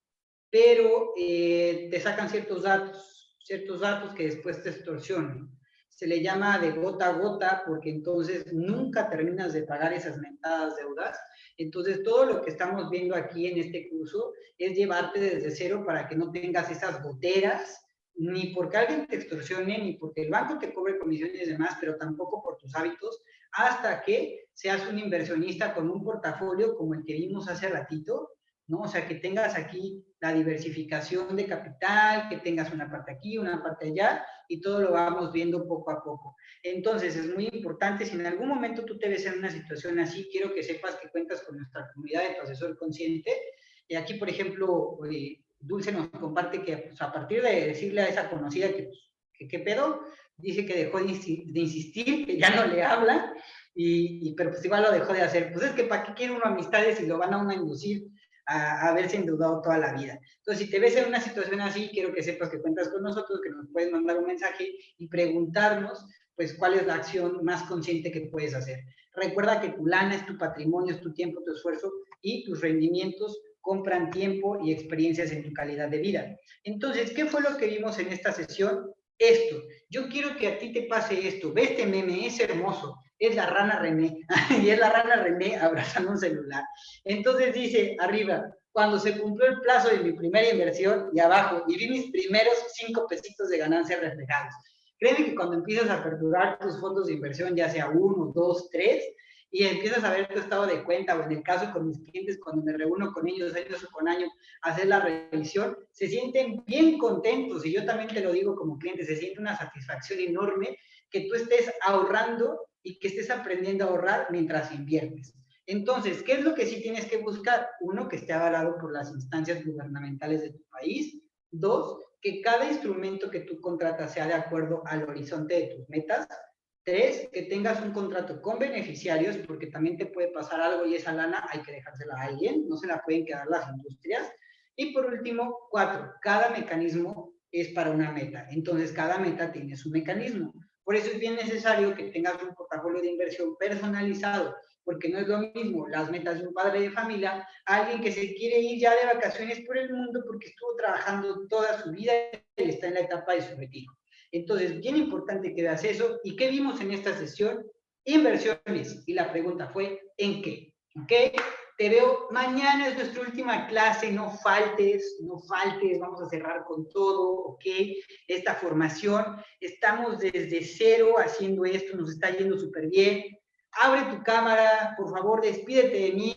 pero te sacan ciertos datos que después te extorsionan. Se le llama de gota a gota porque entonces nunca terminas de pagar esas mentadas deudas. Entonces, todo lo que estamos viendo aquí en este curso es llevarte desde cero para que no tengas esas goteras, ni porque alguien te extorsione, ni porque el banco te cobre comisiones y demás, pero tampoco por tus hábitos, hasta que seas un inversionista con un portafolio como el que vimos hace ratito, ¿no? O sea, que tengas aquí la diversificación de capital, que tengas una parte aquí, una parte allá, y todo lo vamos viendo poco a poco. Entonces, es muy importante, si en algún momento tú te ves en una situación así, quiero que sepas que cuentas con nuestra comunidad de Tu Asesor Consciente. Y aquí, por ejemplo, Dulce nos comparte que pues, a partir de decirle a esa conocida que qué pedo, dice que dejó de insistir, que ya no le habla, pero pues igual lo dejó de hacer. Pues es que ¿para qué quiere uno amistades si lo van a uno inducir a haberse endeudado toda la vida? Entonces, si te ves en una situación así, quiero que sepas que cuentas con nosotros, que nos puedes mandar un mensaje y preguntarnos, pues, cuál es la acción más consciente que puedes hacer. Recuerda que tu lana es tu patrimonio, es tu tiempo, tu esfuerzo y tus rendimientos compran tiempo y experiencias en tu calidad de vida. Entonces, ¿qué fue lo que vimos en esta sesión? Esto. Yo quiero que a ti te pase esto. Ve este meme, es hermoso. Es la rana René. Y es la rana René abrazando un celular. Entonces dice arriba, cuando se cumplió el plazo de mi primera inversión, y abajo, y vi mis primeros 5 pesitos de ganancia reflejados. Créeme que cuando empiezas a aperturar tus fondos de inversión, ya sea 1, 2, 3, y empiezas a ver tu estado de cuenta, o en el caso con mis clientes, cuando me reúno con ellos año con año a hacer la revisión, se sienten bien contentos, y yo también te lo digo como cliente, se siente una satisfacción enorme que tú estés ahorrando y que estés aprendiendo a ahorrar mientras inviertes. Entonces, ¿qué es lo que sí tienes que buscar? Uno, que esté avalado por las instancias gubernamentales de tu país. Dos, que cada instrumento que tú contratas sea de acuerdo al horizonte de tus metas. Tres, que tengas un contrato con beneficiarios, porque también te puede pasar algo y esa lana hay que dejársela a alguien, no se la pueden quedar las industrias. Y por último, 4, cada mecanismo es para una meta. Entonces, cada meta tiene su mecanismo. Por eso es bien necesario que tengas un portafolio de inversión personalizado, porque no es lo mismo las metas de un padre de familia a alguien que se quiere ir ya de vacaciones por el mundo porque estuvo trabajando toda su vida y está en la etapa de su retiro. Entonces, bien importante que veas eso. ¿Y qué vimos en esta sesión? Inversiones. Y la pregunta fue, ¿en qué? ¿Ok? Te veo mañana, es nuestra última clase, no faltes, vamos a cerrar con todo, ¿ok? Esta formación, estamos desde cero haciendo esto, nos está yendo súper bien. Abre tu cámara, por favor, despídete de mí.